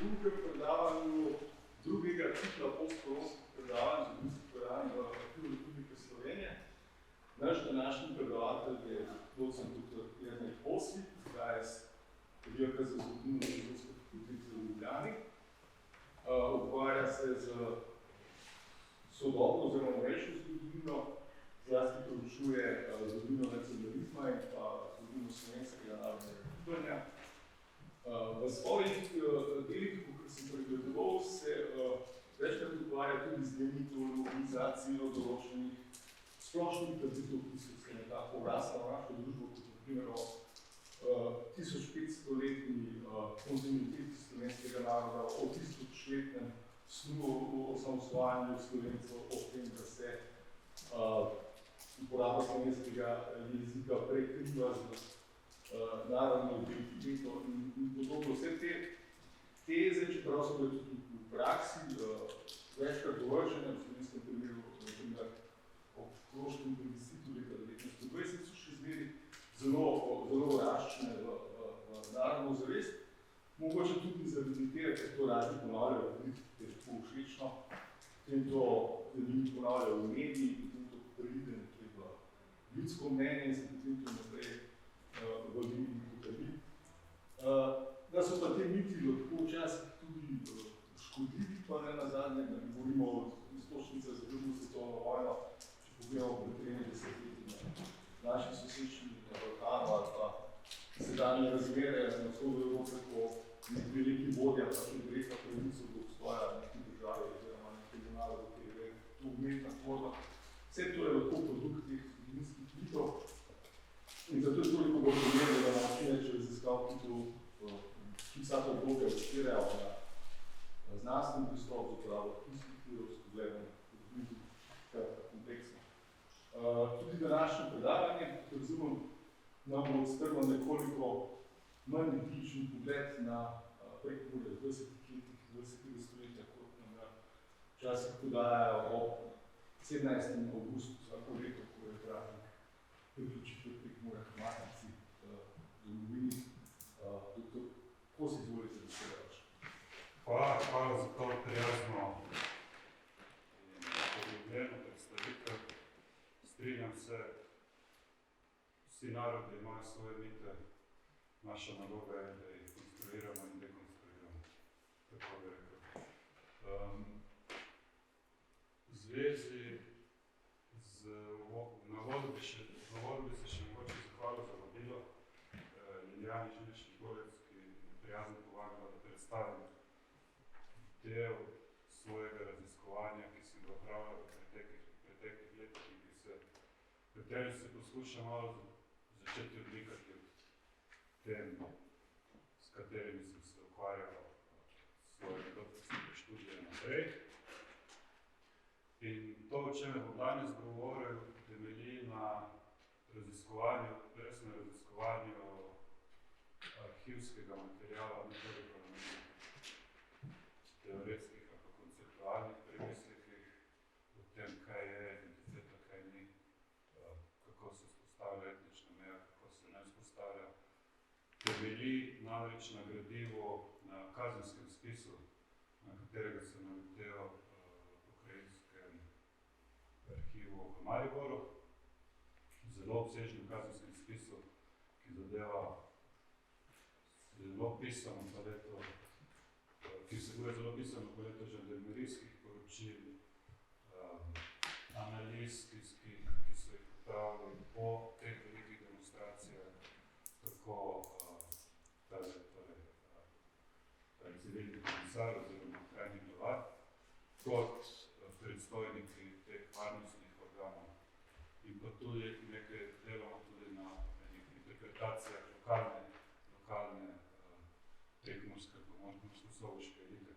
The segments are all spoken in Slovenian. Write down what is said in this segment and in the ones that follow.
drugem predavanju drugega cikla postkoronskih predavanj, zgodovinskih predavanj v Arhivu Republike Slovenije. Naš današnji predavatelj je docent dr. Jernej Poslik, iz Oddelka za zgodovino Filozofske fakultete v Ljubljani. Ukvarja se z sodobno oziroma novejšo zgodovino, zlasti proučuje zgodovino nacionalizma in pa zgodovino slovenskega narodnega gibanja. V svojih delih, kot sem pregledoval, se večkrat ukvarja tudi z demitologizacijo določenih splošnih trditev, ki so se nekako vrasla v našo družbo, kot na primer o 1500-letni kontinuiteti slovenskega naroda, o 1000-letnem snu o osamosvajanju Slovencev, o tem, da se uporaba slovenskega jezika prekriva z narodno identiteto in podobno. Vse te teze, čeprav so bile tudi v praksi večkrat dovržene, v slovenskem primeru, ob Koroškem plebiscitu leta 1920, so še zmeri zelo vraščene v narodno zavest. Mogoče tudi zaradi tega, ker to radi ponavljajo v politiki, ker je tako všečno, potem to ljudi ponavljajo v mediji, potem to pride nekje v ljudsko mnenje in se potem to naprej vodi in potrdi. Da so pa te miti lahko včasih tudi škodljivi, pa ne nazadnje, da ne govorimo o istočnicah za drugo svetovno vojno, če pogledamo pretrene desetletji na naši soseščini, na Balkanu ali pa sedanje razmere na vzhodu Evrope, ko nek veliki vodja pač odreka pravico do obstoja neke države oziroma nekega naroda, ki je to umetna tvorba. Vse to je lahko produkt teh zgodovinskih mitov. In zato je toliko bolj pomembno, da način več raziskav, ki vsa to obdobje odpirajo na znanstveni pristop, z uporabo arhivskih virov, s pogledom tudi kompleksno. Tudi današnje predavanje, kot razumem, nam bo odstrlo nekoliko manj kritičen pogled na Prekmurje v 20. letih 20. stoletja, kot nam ga včasih podajajo ob 17. avgustu vsako leto, ko je praznik priključitve Prekmurja k matici domovini. Doktor, ko si izvolite, da se reč? Hvala za to prijazno in poglobljeno predstavitev. Strinjam se, vsi narodi imajo svoje mite, naša naloga je, da jih konstruiramo in dekonstruiramo. Tako bi rekel. V zvezi na vodu bi se še mogoče zahvalil za vabilo Lilijani Žilič-Golec, ki je prijazno povabila, da predstavim del svojega raziskovanja, ki sem ga opravljal v preteklih letih in v katerem se poskušam malo začeti odlikati od tem, s katerimi sem se ukvarjal svojega doktorskega študija naprej. In to, o čem bom danes govoril, temelji na resnem raziskovanju arhivskega materiala, ne toliko na teoretskih ali konceptualnih premislekih o tem, kaj je identiteta, kaj ni, kako se vzpostavlja etnična meja, kako se ne vzpostavlja. Temelji namreč na gradivu na kazenskem spisu, na katerega sem naletel v pokrajinskem arhivu v Mariboru, zelo obsežnem kazenskem spisu, ki zadeva zelo pisano paleto, ki vsebuje zelo pisano paleto žandarmerijskih poročil, analiz, ki so jih opravili po teh velikih demonstracijah, tako civilni komisar oziroma krajni vladar, kot predstojniki teh varnostnih organov in pa tudi nekaj delamo tudi na interpretacijah lokalne prekmurske, pomorsko-soboške elite.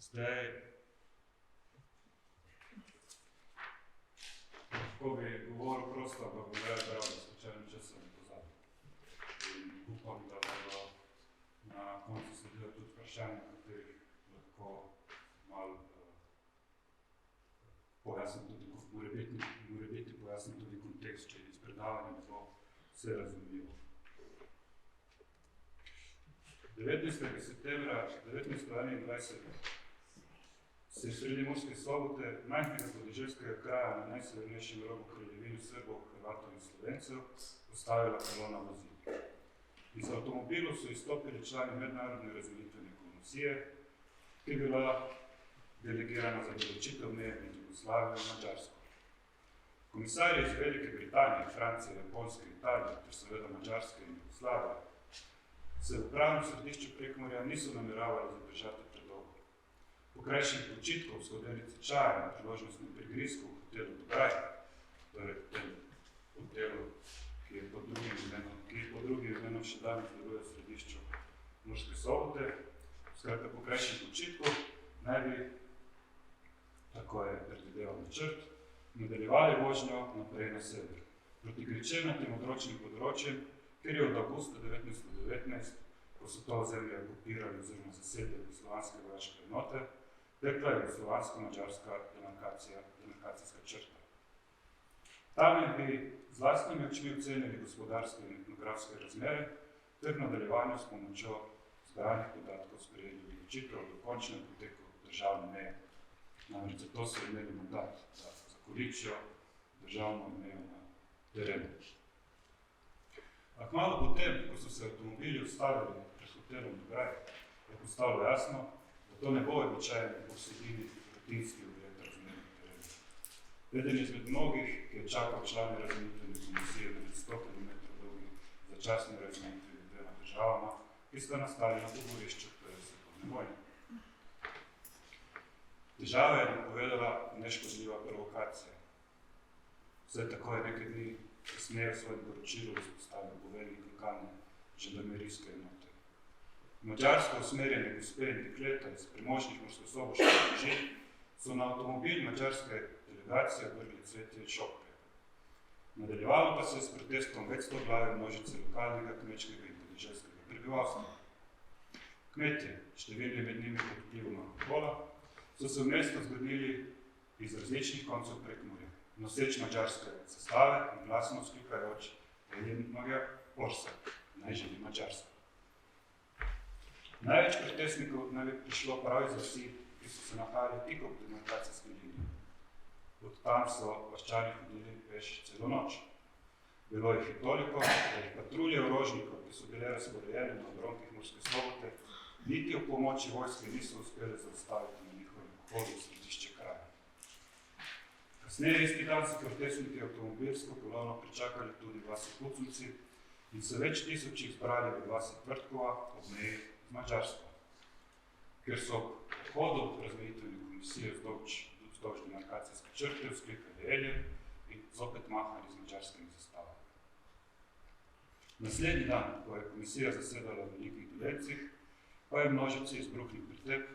Zdaj, lahko bi govoril prosto, ampak bo zdaj bral, da slučajno časa ne pozabil. In upam, da bodo na koncu sledila tudi vprašanja, katerih lahko malo pojasnim tudi, morebiti pojasnim tudi kontekst, če iz predavanja ne bo vse razumljivo. 19. septembra 1921 se je sredi Murske Sobote, majhnega podeželskega kraja na najsevernejšem robu kraljevine Srbov, Hrvatov in Slovencev, postavila kolona vozil. Iz avtomobilov so izstopili člani mednarodne razmeritvene komisije, ki je bila delegirana za določitev meje med Jugoslavijo in Madžarsko. Komisarji iz Velike Britanije, Francije, Japonske, Italije ter seveda Madžarske in Jugoslavije se v pravnem središču Prekmurja niso nameravali zadržati predolgo. Po krajšem počitku v skodelici čaja na priložnostnem prigrizku v hotelu Dogaj, torej hotelu, ki je pod drugim imenom še danes deluje v središču Murske Sobote, skratka po krajšem počitku naj bi, tako je predvideval načrt, nadaljevali vožnjo naprej na sever, proti gričevnatim odročnim področjem, ker je od avgusta 1919, ko so to ozemlje okupirali oziroma zasedli jugoslovanske vojaške enote, tekla je jugoslovansko-madžarska demarkacijska črta. Tam je bi z lastnimi očmi ocenili gospodarske in etnografske razmere ter nadaljevanju s pomočjo zbranih podatkov sprejeli odločitev o dokončnem poteku državne meje. Namreč zato so imeli mandat, da zakoličijo državno mejo na terenu. A kmalu potem, ko so se avtomobili ustavili pred hotelom Dogaj, je postalo jasno, da to ne bo običajni posedini rutinski ogled razmernih terenov. Eden izmed mnogih, ki je čakal člane razmeritvene komisije med 100 km dolgi začasni razmeritvi med dvema državama, ki sta nastali na pogorišču prve svetovne vojne. Težave je napovedala neškodljiva provokacija. Vse tako je nekaj dni kasneje v svojem poročilu izpostavil poveljnik lokalne žandarmerijske enote. Madžarsko usmerjene gospe in dekleta iz premožnih murskosoboških družin so na avtomobil madžarske delegacije vrgli cvetje in šopke. Nadaljevalo pa se je s protestom več stoglave množice lokalnega kmečkega in podeželskega prebivalstva. Kmetje, številni med njimi pod vplivom alkohola, so se v mesto zgodili iz različnih koncev Prekmurja, noseč madžarske zastave in glasno vzklikajoč Eljenmarja Orsa, naj živi Madžarska. Največ protestnikov naj bi prišlo prav iz vasi, ki so se nahajali tik ob demarkacijski liniji. Od tam so vaščani hodili peš celo noč. Bilo jih je toliko, da jih patrulje orožnikov, ki so bile razporejene na obronkih Murske Sobote, niti v pomoči vojske niso uspeli zaustaviti na njihovem vhodu v središče kraja. Kasneje isti dan so protestniki avtomobilsko kolono pričakali tudi v vasi Pucunci in se več tisočih zbrali v vasi Tvrtkova ob meji z Madžarsko, kjer so v vhodu razmejitvene komisije vzdolž demarkacijske črte vzklikali Elje in zopet mahali z madžarskimi zastavami. Naslednji dan, ko je komisija zasedala v Velikih Dolencih, pa je množici izbruhnil pretep,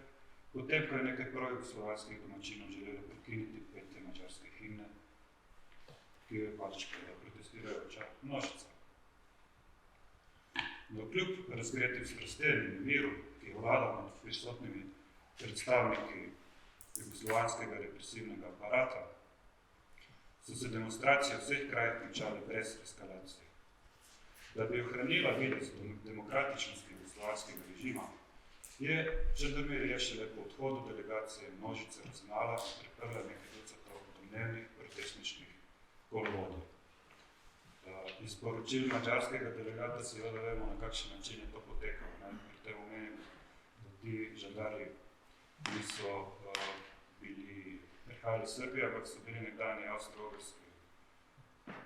potem, ko je nekaj projugoslovanskih domačinov želelo prekiniti petje madžarske himne, ki jo je pač protestirajoča množica. No, kljub razgretim strastem in miru, ki je vladal med prisotnimi predstavniki jugoslovanskega represivnega aparata, so se demonstracije v vseh krajih končale brez eskalacije. Da bi ohranila videz demokratičnosti jugoslovanskega režima, je žandarmerija šele po odhodu delegacije množice razgnala in priprla nekaj ducatov domnevnih protestniških kolovodov. Iz poročil madžarskega delegata seveda vemo, na kakšen način je to potekalo. Pri tem omenim, da ti žandarji niso prihajali iz Srbije, ampak so bili nekdanji avstro-ogrski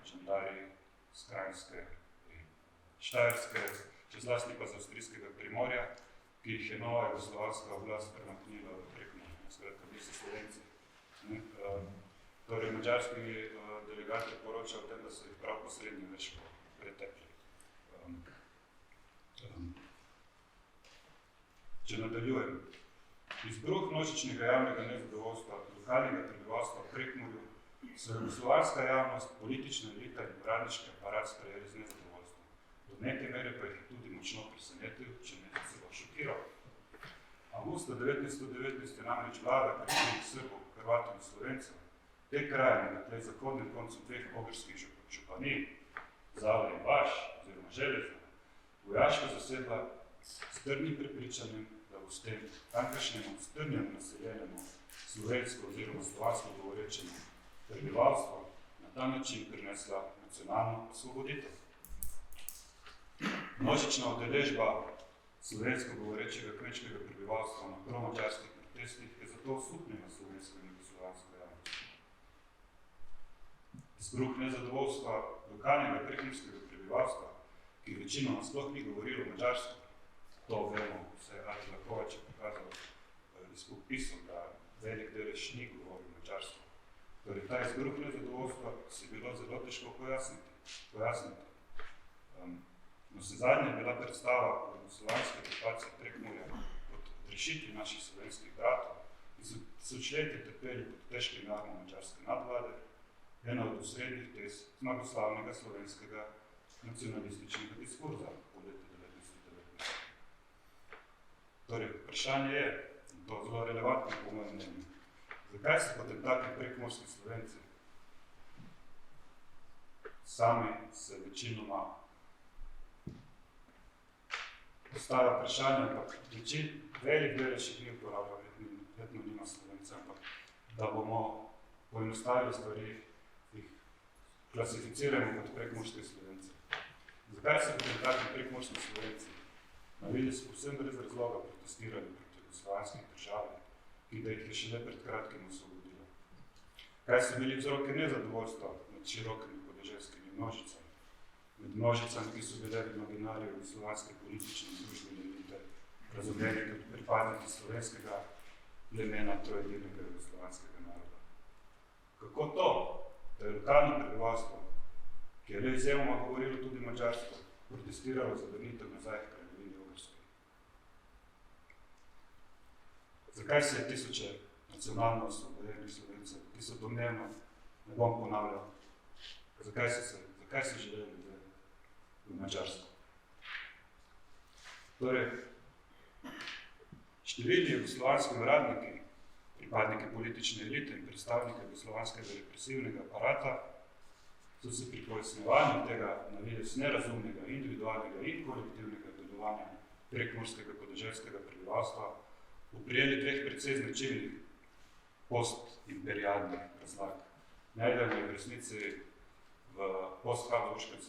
žandarji z Kranjske in Štajerske, še zlasti pa z avstrijskega Primorja, ki jih je nova jugoslovanska oblast premaknila v Prekmurje, skratka bili so Slovenci. Torej, madžarski delegat je poročal o tem, da so jih prav posrednji več pretekli. Če nadaljujem. Izbruh množičnega javnega nezadovoljstva lokalnega prebivalstva v Prekmurju so jugoslovanska javnost, politična elita in uradniški aparat sprejeli z nezadovoljstvom. Do neke mere pa jih je tudi močno presenetil, če ne celo šokiral. Avgusta 1919 je namreč vlada prebivalnih Srbov, Hrvatov in Slovencev te krajine na tleh zahodnem koncu dveh ogrskih županij, Zale in Baš, oziroma Železna, vojaško zasedla s trdnim prepričanjem, da bo s tem tamkajšnjemu strnjemu naseljenemu slovensko oziroma slovansko govorečemu prebivalstvu na ta način prinesla nacionalno osvoboditev. Množična udeležba slovensko govorečega kmečkega prebivalstva na promadžarskih protestih je zato osupnila slovensko in jugoslovansko javnost. Izbruh nezadovoljstva lokalnega prekmurskega prebivalstva, ki večinoma sploh ni govorilo madžarsko, to vemo, vse Ati Lakovač je pokazal iz popisov, da velik delež ni govoril madžarsko. Torej, ta izbruh nezadovoljstva si bilo zelo težko pojasniti. Navsezadnje je bila predstava o jugoslovanski okupaciji Prekmurja kot rešitvi naših slovenskih bratov, ki so tisočletja trpeli pod težkim jarmom madžarske nadvlade, ena od osrednjih tez zmagoslavnega slovenskega nacionalističnega diskurza po letu 1919. Torej, vprašanje je, in to zelo relevantno po mojem mnenju, zakaj se potemtakem prekmurski Slovenci sami se večinoma postavlja vprašanje, ampak velik delež jih ni uporabljal etnonima Slovenca, ampak da bomo poenostavili stvari, jih klasificiramo kot prekmurske Slovence. Zakaj se potemtakem prekmurski Slovenci na videz povsem brez razloga protestirali proti jugoslovanskih državi, ki da jih je šele pred kratkim osvobodila? Kaj so bili vzroki nezadovoljstva med širokimi podeželskimi množicami? Med množicami, ki so bile v imaginariju jugoslovanske politične in družbene elite, razumljeni kot pripadniki slovenskega plemena trojedinega jugoslovanskega naroda. Kako to, da je lokalno prebivalstvo, ki je le izjemoma govorilo tudi madžarsko, protestiralo za vrnitev nazaj k kraljevini Ogrski? Zakaj se je tisoče nacionalno osvobojenih Slovencev, ki so domnevno, ne bom ponavljal, zakaj so želeli v Madžarsko? Torej, številni jugoslovanski uradniki, pripadniki politične elite in predstavniki jugoslovanskega represivnega aparata so se pri pojasnjevanju tega na videz nerazumnega, individualnega in kolektivnega delovanja prekmurskega podeželskega prebivalstva oprijeli dveh precej značilnih postimperialnih razlag. Najdemo v resnici v post-habsburškem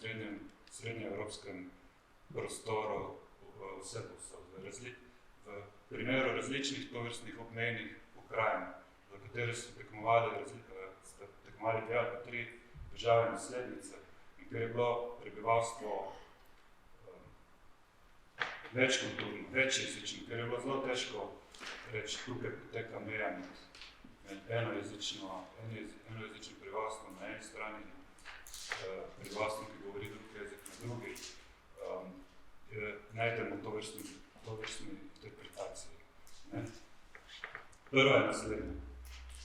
srednjeevropskem prostoru vse posod. V primeru različnih tovrstnih obmejnih pokrajin, za katere so tekmovali dve ali tri države naslednice, in ker je bilo prebivalstvo večkulturno, večjezično, ker je bilo zelo težko reči, tukaj poteka meja med enojezičnim prebivalstvom na eni strani in prebivalstvom, ki govori drug jezik na drugi, najdemo tovrstni interpretaciji. Prva je naslednja.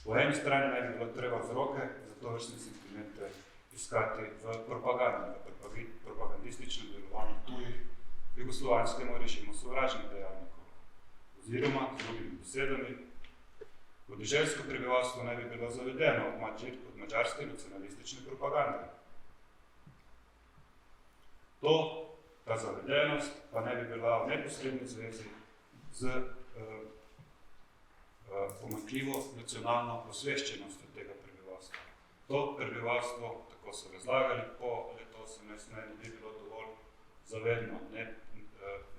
Po eni strani naj bi bilo treba vzroke za tovrstne sentimente iskati v propagandi, v propagandističnem delovanju tujih jugoslovanskemu režimu sovražnih dejavnikov. Oziroma, z drugimi besedami, podeželsko prebivalstvo naj bi bilo zavedeno od madžarske nacionalistične propagande. Ta zavedenost pa naj bi bila v neposredni zvezi z pomanjkljivo nacionalno osveščenostjo tega prebivalstva. To prebivalstvo, tako so razlagali, po letu 18 ne bi bilo dovolj zavedno, ne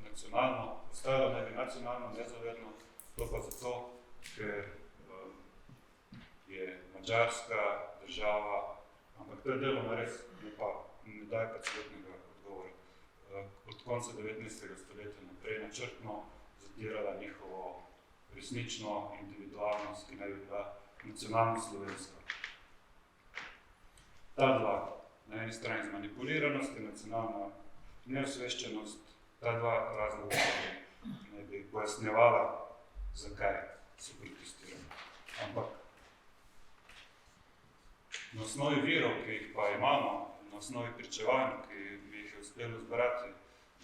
nacionalno, ostalo ne bi nacionalno nezavedno, to pa zato, ker je madžarska država, ampak to je deloma res, ne daje pa celotnega odgovora, od konca 19. stoletja naprej načrtno zatirala njihovo resnično individualnost, ki naj bi bila nacionalno slovenska. Ta dva, na eni strani zmanipuliranost in nacionalna neosveščenost, ta dva razloga naj bi pojasnjevala, zakaj so protestirali. Ampak na osnovi virov, ki jih pa imamo, na osnovi pričevanj, ki mi jih je uspelo zbrati,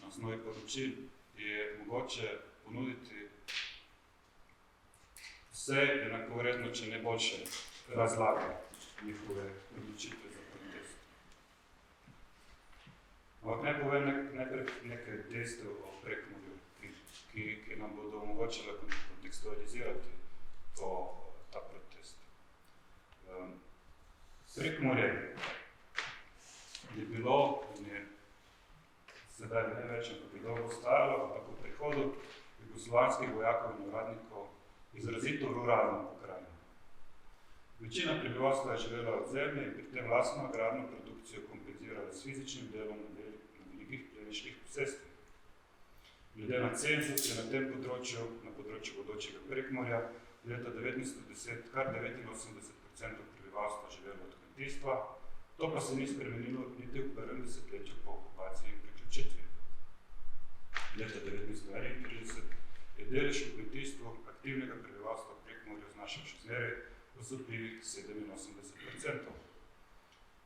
na osnovi poročil, je mogoče ponuditi vse enakovredno, če ne boljše razlage njihove odločitve za protest. Ampak naj povem nekaj dejstev o Prekmurju, ki nam bodo omogočile kontekstualizirati ta protest. Prekmurje je bilo in je sedaj ne več, ampak je dolgo ostajalo, ampak v prihodu jugoslovanskih vojakov in uradnikov izrazito ruralno pokrajino. Večina prebivalstva je živela od zemlje in pri tem lastno agrarno produkcijo kompenzirala s fizičnim delom na velikih plemiških posestvih. Glede na cenzus je na tem področju, na področju bodočega Prekmurja, leta 1910 kar 89% prebivalstva živelo od kmetijstva, to pa se ni spremenilo niti v prvem desetletju po okupaciji in priključitvi. Leta 1931 je delež v kmetijstvu aktivnega prebivalstva v Prekmurju znašal še zmeraj osupljivih 87%.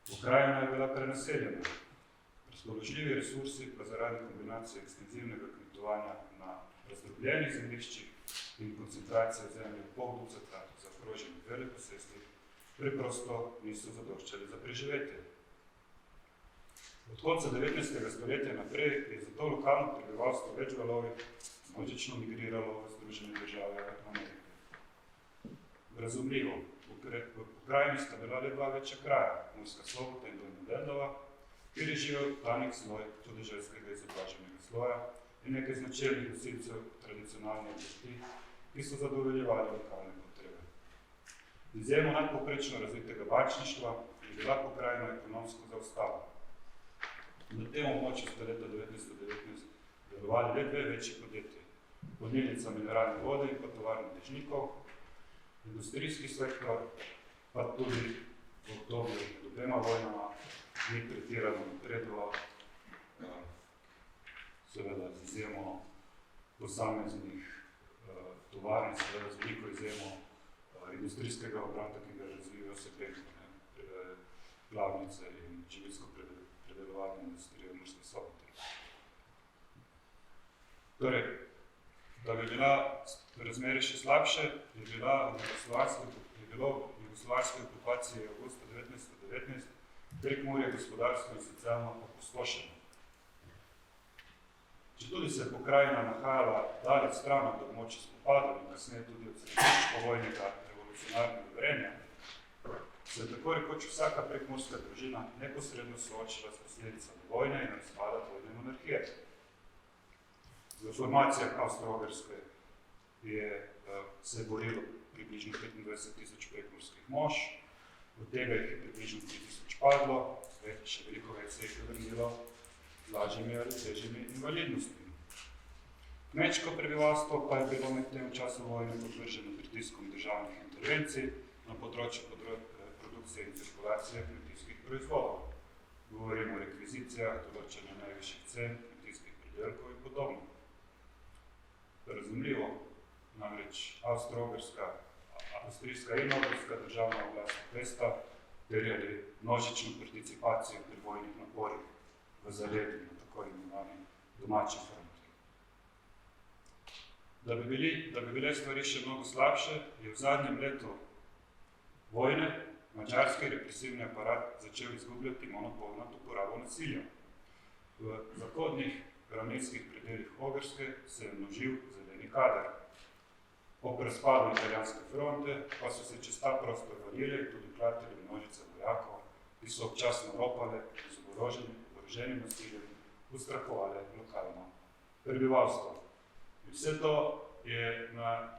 Pokrajina je bila prenaseljena. Razpoložljivi resursi pa zaradi kombinacije ekstenzivnega kmetovanja na razdrobljenih zemljiščih in koncentracije zemlje v pol ducata zaokroženih veleposestvih preprosto niso zadoščali za preživetje. Od konca 19. stoletja naprej je zato lokalno prebivalstvo več valovi množično migriralo v Združene države Amerike. Razumljivo, v pokrajini sta bila le dva večja kraja, Murska Sobota in Donja Lendava, kjer je živel tanek sloj podeželskega izobraženega sloja in nekaj značilnih nosilcev tradicionalne oblasti, ki so zadovoljevali lokalne potrebe. Z izjemo nadpovprečno razvitega bančništva je bila pokrajina ekonomsko zaostala. Na tem območju sta leta 1919 delovali le dve večji podjetji, polnilnica mineralne vode in pa tovarna dežnikov. Industrijski sektor pa tudi v obdobju med obema vojnama ni pretirano napredoval, seveda z izjemo posameznih tovarn, seveda z veliko izjemo industrijskega obrata, ki ga razvijajo se glavnice in živilsko-predelovalne industrije v Murski Soboti. Torej, da bi bila razmere še slabše, je bilo v jugoslovanski okupaciji avgusta 1919 Prekmurje gospodarsko in socialno opustošeno. Četudi se je pokrajina nahajala daleč stran od območja spopadov in kasneje tudi od središč povojnega revolucionarnega vrenja, se je tako rekoč vsaka prekmurska družina neposredno soočila s posledicami vojne in razpada vojne monarhije. V formacijah Avstro-Ogrske se je borilo približno 25,000 prekmurskih mož, od tega jih je približno 3,000 padlo, še veliko več se jih je vrnilo z lažjimi ali težjimi invalidnostmi. Kmečko prebivalstvo pa je bilo med tem času vojne podvrženo pritiskom državnih intervencij na področju produkcije in cirkulacije kmetijskih proizvodov. Govorimo o rekvizicijah, določanju najvišjih cen kmetijskih pridelkov in podobno. Razumljivo, namreč avstrijska in ogrska državna oblast vesta terjali množično participacijo pri vojnih naporih v zaledju na tako imenovani domači fronti. Da bi bile stvari še mnogo slabše, je v zadnjem letu vojne madžarski represivni aparat začel izgubljati monopol nad uporabo nasilja. V zahodnih ravninskih predelih Ogrske se je množil zeleni kader. Po razpadu italijanske fronte pa so se čez ta prostor valile in tudi klatili množice vojakov, ki so občasno ropale in z oboroženim nasiljem ustrahovale lokalno prebivalstvo. In vse to je na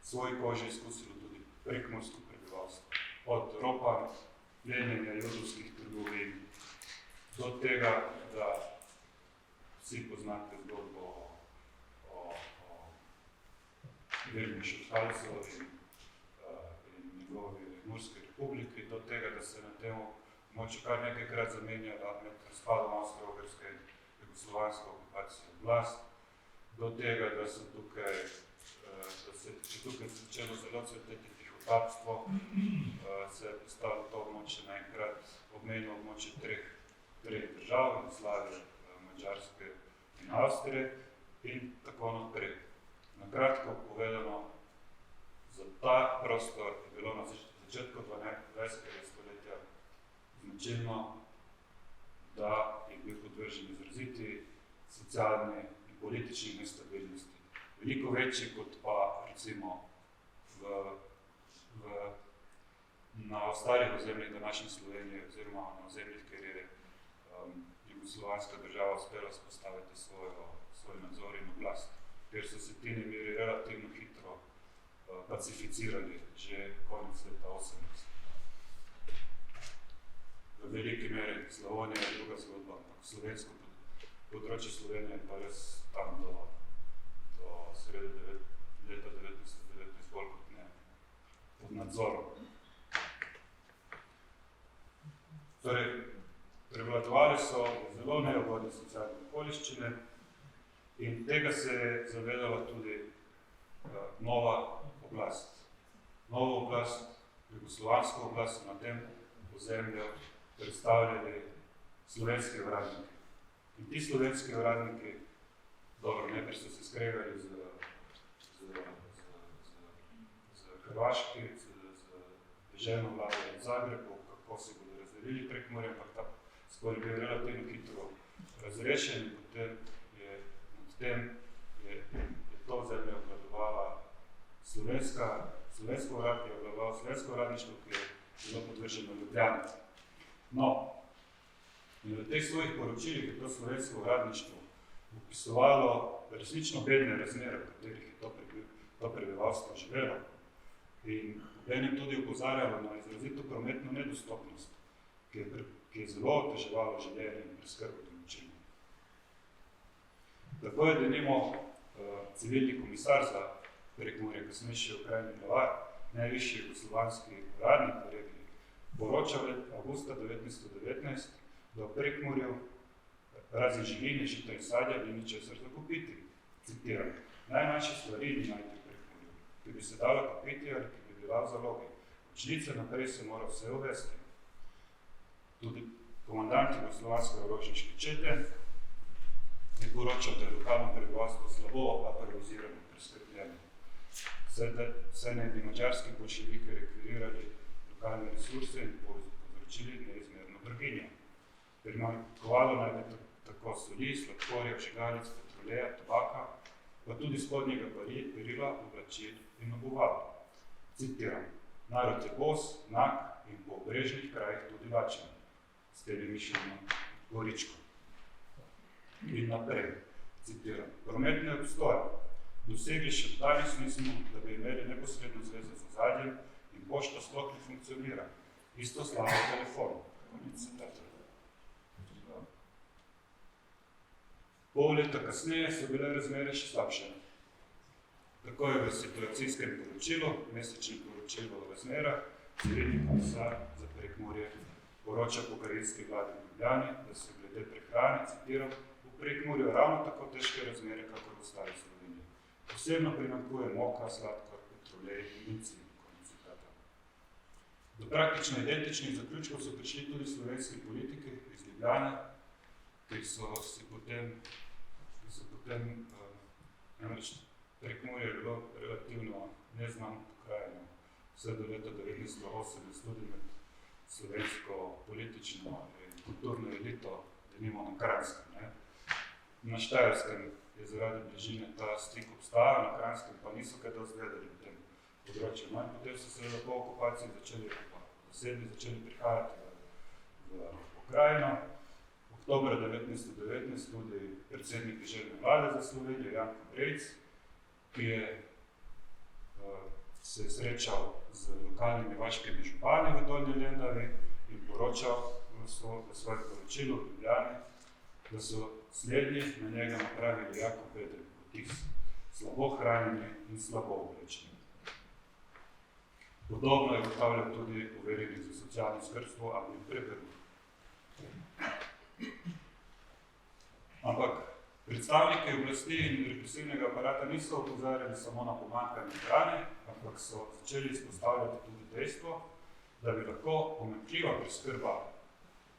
svoji koži izkusilo tudi prekmursko prebivalstvo. Od ropanj, plenjenja judovskih trgovin do tega, da vsi poznate zgodbo o Vermišu Halsu in njegovi Murski republiki, do tega, da se na tem območju kar nekajkrat zamenjala med razpadom Avstro-Ogrske in jugoslovansko okupacijo oblast, do tega, da se tukaj začelo zelo cveteti tihotapstvo, se je postalo to območje naenkrat obmejno območje treh držav, Jugoslavije, Madžarske in Avstrije in tako naprej. Na kratko povedano, za ta prostor je bilo na začetku 20. stoletja značilno, da je bil podvržen izraziti socialni in politični nestabilnosti. veliko večji kot pa recimo na ostalih ozemljih današnje Slovenije oziroma na ozemljih, kjer je jugoslovanska država uspela vzpostaviti svoj nadzor in oblast, ker so se ti nemiri relativno hitro pacificirali že konec leta 80. V veliki meri Slavonija je druga zgodba, ampak slovensko področje Slovenije pa res tam do sredi leta 1919 bolj kot ne pod nadzorom. Torej, prevladovali so zelo neugodne socialne okoliščine in tega se je zavedala tudi nova oblast. Nova oblast, jugoslovanska oblast, na tem ozemlju predstavljali slovenski uradniki. In ti slovenski uradniki, dobro, najprej so se skregali z Hrvaški, z deželno vlado v Zagrebu, kako se bodo razdelili Prekmurje, ampak ta spor je bil relativno hitro razrešen in potem je to zemlje obvladovala slovensko uradništvo, ki je bilo podvrženo Ljubljani. No, in v teh svojih poročilih je to slovensko uradništvo opisovalo resnično bedne razmere, v katerih je to prebivalstvo živelo. In obenem tudi opozarjalo na izrazito prometno nedostopnost, ki je zelo oteževalo življenje in preskrbo domačinov. Tako je denimo civilni komisar za Prekmurje, kasnejši okrajni glavar, najvišji jugoslovanski uradnik v regiji, poročal avgusta 1919, da v Prekmurju razen živine, žita in sadja ni ničesar za kupiti. Citiram: najmanjše stvari ni najti v Prekmurju, ki bi se dala kupiti ali ki bi bila v zalogi. Od žlice naprej se mora vse uvesti. Tudi komandant jugoslovanske orožniške čete je poročal, da je lokalno prebivalstvo slabo aprovizirano in preskrbljeno. Saj ne bi madžarski boljševiki rekvirirali lokalne resurse in povzročili neizmerno draginjo. Primanjkovalo naj bi tako soli, sladkorja, vžigalic, petroleja, tobaka, pa tudi spodnjega perila, oblačil in obuval. Citiram: narod je bos, nag in po obrežnih krajih tudi lačen. S tem je mišljeno Goričko. In naprej, citiram: promet ne obstoja. Dosegli še danes nismo, da bi imeli neposredno zvezo z ozadjem in pošta sploh ne funkcionira. Isto slabo telefon. Pol leta kasneje so bile razmere še slabše. Tako je v situacijskem poročilu, mesečnem poročilu o razmerah, civilni komisar za Prekmurje poroča pokrajinski vladi v Ljubljani, da so glede prehrane, citiram, v Prekmurju ravno tako težke razmere, kakor v ostali Sloveniji. Posebno primanjkuje moka, sladkor, petrolej in bencin. Do praktično identičnih zaključkov so prišli tudi slovenski politiki iz Ljubljane, ki so potem namreč Prekmurje je bilo relativno neznano pokrajino vse do leta 1980, tudi med slovensko politično in kulturno elito, denimo na Kranjskem. Na Štajerskem je zaradi bližine ta stik obstajal, na Kranjskem pa niso kaj dosti vedeli v tem področju. No in potem so seveda po okupaciji začeli prihajati v pokrajino. Oktobra 1919 tudi predsednik deželne vlade za Slovenijo, Janko Brejc, ki se je srečal z lokalnimi vaškimi župani v Dolnji Lendavi in poročal v svojem poročilu v Ljubljani, da so slednji na njega napravili jako beden vtis, slabo hranjeni in slabo oblečeni. Podobno je ugotavljal tudi poverjenik za socialno skrbstvo Abel Prebernik. Ampak predstavniki oblasti in represivnega aparata niso opozarjali samo na pomanjkanje hrane, ampak so začeli izpostavljati tudi dejstvo, da bi lahko pomanjkljiva preskrba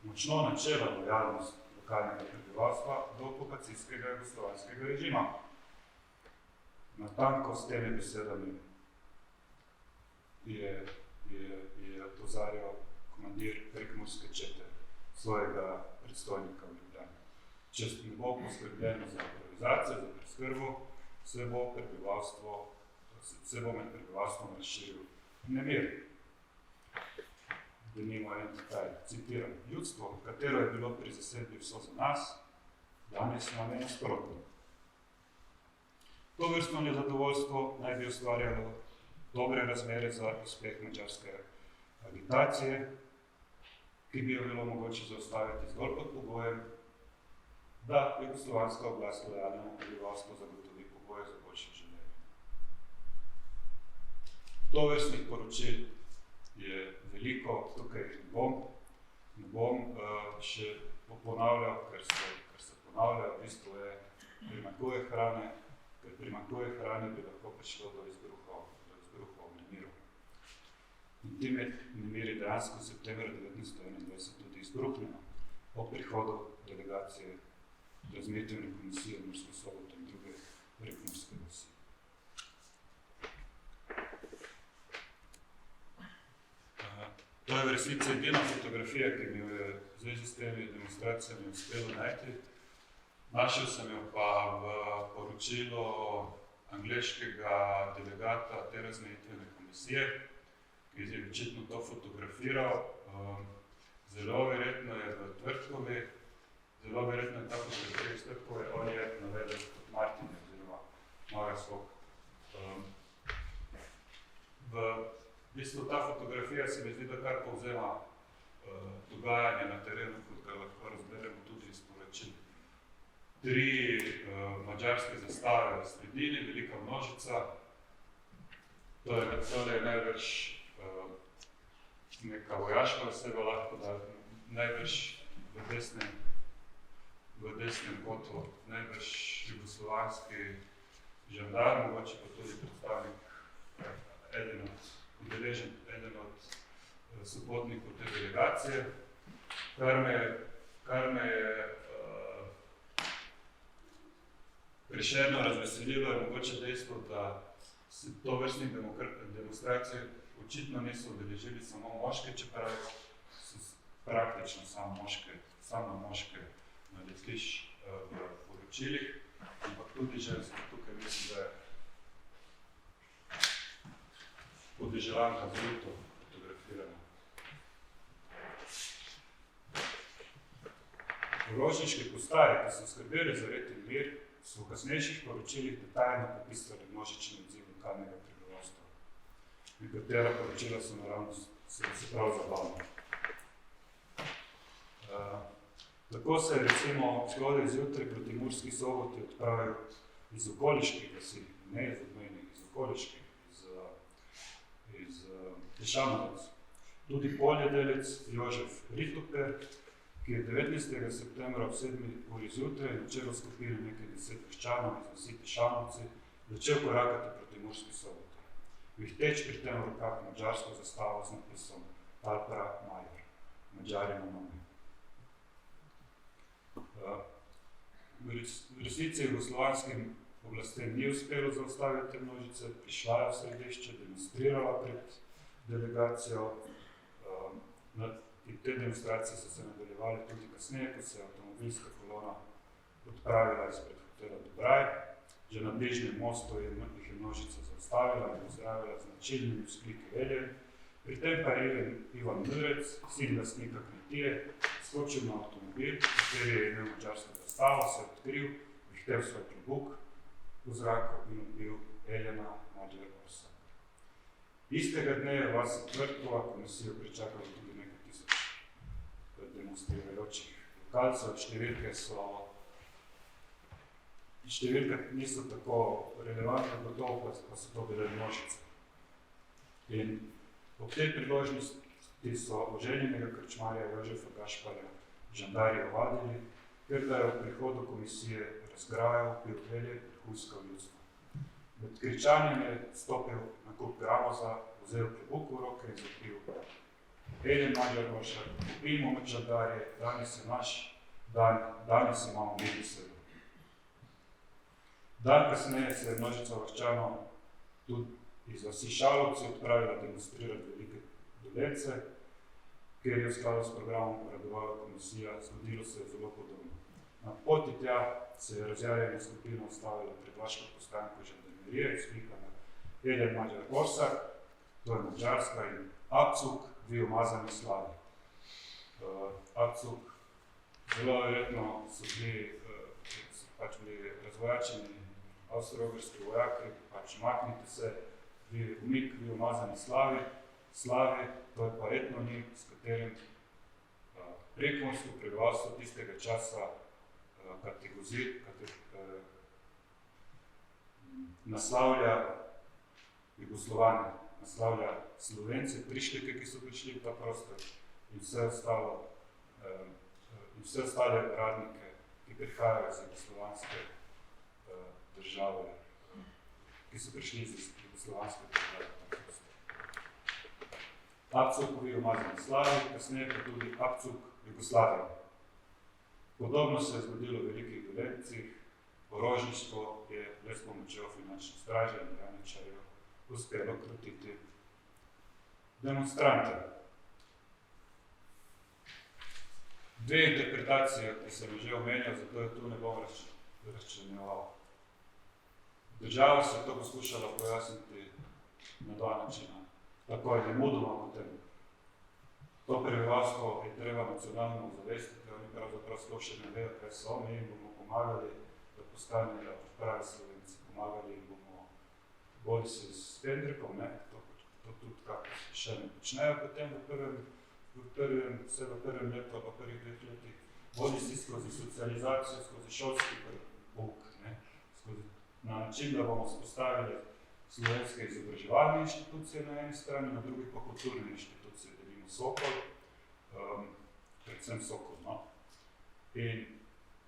močno načela lojalnost lokalnega prebivalstva do okupacijskega jugoslovanskega režima. Natanko s temi besedami je opozarjal komandir prekmurske čete svojega predstojnika v Ljubljani. Če ne bo poskrbljeno za improvizacijo, za preskrbo, se bo med prebivalstvom razširil nemir. Denimo en detalj, citiram: ljudstvo, katero je bilo pri zasedbi vso za nas, danes nam je nasprotno. Tovrstno nezadovoljstvo naj bi ustvarjalo dobre razmere za uspeh madžarske agitacije, ki bi jo bilo mogoče zaustaviti zgolj pod pogojem, da jugoslovanska oblast lojalnemu prebivalstvu zagotovi pogoje za boljše življenje. Tovrstnih poročil je veliko, tukaj jih ne bom še ponavljal, ker se ponavlja, v bistvu primanjkuje hrane, ker primanjkuje hrane, bi lahko prišlo do izbruhov nemirov. In ti nemiri dejansko septembra 1921 tudi izbruhnemo po prihodu delegacije razmetvene komisije v Mursko Soboto in druge prekmurske vasi. To je v resnici edina fotografija, ki mi jo je v zvezi s temi demonstracijami uspelo najti. Našel sem jo pa v poročilu angleškega delegata te razmetvene komisije, ki je očitno to fotografiral. Zelo verjetno je v Tvrtkovi, zelo verjetno je ta fotografija iz Tvrtkove, on je naveden kot Martin oziroma Mara Skok. V bistvu ta fotografija se mi zdi, da kar povzema dogajanje na terenu, kot ga lahko razberemo tudi iz poročil. 3 madžarske zastave v sredini, velika množica. To je največ neka vojaška oseba, lahko da največ v desnem kotu, največ jugoslovanski žandar, mogoče pa tudi predstavnik, eden od sopotnikov te delegacije. Kar me je Prešerno razveselilo je mogoče dejstvo, da se tovrstnih demonstracij očitno niso udeležili samo moške, čeprav so praktično samo moške naletiš v poročilih, ampak tudi ženske. Tukaj mislim, da je podeželanka zelo fotografirana. Orožniške postaje, ki so skrbeli za red in mir, so v kasnejših poročilih detaljno popisali množični odziv lokalnega prebivalstva. Nekatera poročila so naravnost se prav zabavna. Tako se je recimo zgodaj zjutraj proti Murski Soboti odpravil iz okoliških vasi, ne iz obmejnih, iz okoliških, iz Tešanovac. Tudi poljedelec Jožef Ritoper, ki je 19. septembra ob 7. uri zjutraj na čelu skupine nekaj 10 krščanov iz vasi Tešanovci začel korakati proti Murski Soboti. Vihteč pri tem v rokah madžarsko zastavo z napisom Talpra Major, Madžari na nogi. V resnici jugoslovanskim oblastem ni uspelo zaustaviti množice, prišla je v središče, demonstrirala pred delegacijo. In te demonstracije so se nadaljevale tudi kasneje, ko se je avtomobilska kolona odpravila izpred hotela Dobraj. Že na bližnjem mostu jih je množica zaustavila in pozdravila z značilnimi vzkliki velje. Pri tem pa je Ivan Mrec, sin lastnika kmetije, skočil na avtomobil, kateri je imel madžarsko zastavo, se je odkril, vihtel svoj klobuk v zraku in odbil Eljena Madler Orsa. Istega dne je vas Tvrtkova komisijo pričakala tudi nekaj tisoč demonstrirajočih lokalcev. Številke niso tako relevantne, gotovo pa so to bile množice. In ob tej priložnosti so oženjenega krčmarja Jožefa Gašparja žandarji ovadili, ker da je v prihodu komisije razgrajal, pil velje in huskal ljudstvo. Med kričanjem je stopil na kup gramoza, vzel klobuk v roke in zapil: Eljen Madler Orsa, pijmo med žandarje, danes je naš dan, danes imamo mi besedo. Dan kasneje se je množica vaščanov tudi iz vasi Šalovci odpravila demonstrirati Velike Dolenjce, kjer je v skladu s programom obradovala komisija, zgodilo se je zelo podobno. Na poti tja se je razjarjena skupina ustavila pred vaško postanko žandarmerije, izklikana Eden Mađar Orsak, to je Madžarska, in Abcuk, vi umazani slavi. Abcuk, zelo verjetno so bili razvojačeni avstro-ogrski vojaki, maknite se, vi umik, vi umazani slavi, to je pa etnonim, s katerim prekmorsko prebivalstvo tistega časa naslavlja Jugoslovane, naslavlja Slovence, prišleke, ki so prišli v ta prostor, in vse ostale radnike, ki prihajajo iz jugoslovanske države, ki so prišli iz jugoslovanske države. Abcukovi umazani slavi, kasneje pa tudi Abcuk Jugoslavija. Podobno se je zgodilo v velikih Dolencih, orožništvo je le s pomočjo finančne straže in graničarjev uspelo krotiti demonstrante. Dve interpretacije, ki sem že omenjal, zato je tu ne bom razčlenjeval. Država se je to poskušala pojasniti na dva načina. Tako je nemudoma potem. To prebivalstvo je treba nacionalno ozavestiti, oni pravzaprav sploh še ne vejo, kaj so, mi jim bomo pomagali, da postanejo pravi Slovenci. Pomagali jim bomo bodi se s pendrekom, to tudi kako še ne počnejo potem v prvem letu, pa prvih 2 letih, bodi si skozi socializacijo, skozi šolski pouk, na način, da bomo spostavili slovenske izobraževalne inštitucije na eni strani, na drugi pa kulturne inštitucije, delimo Sokol, predvsem Sokol, in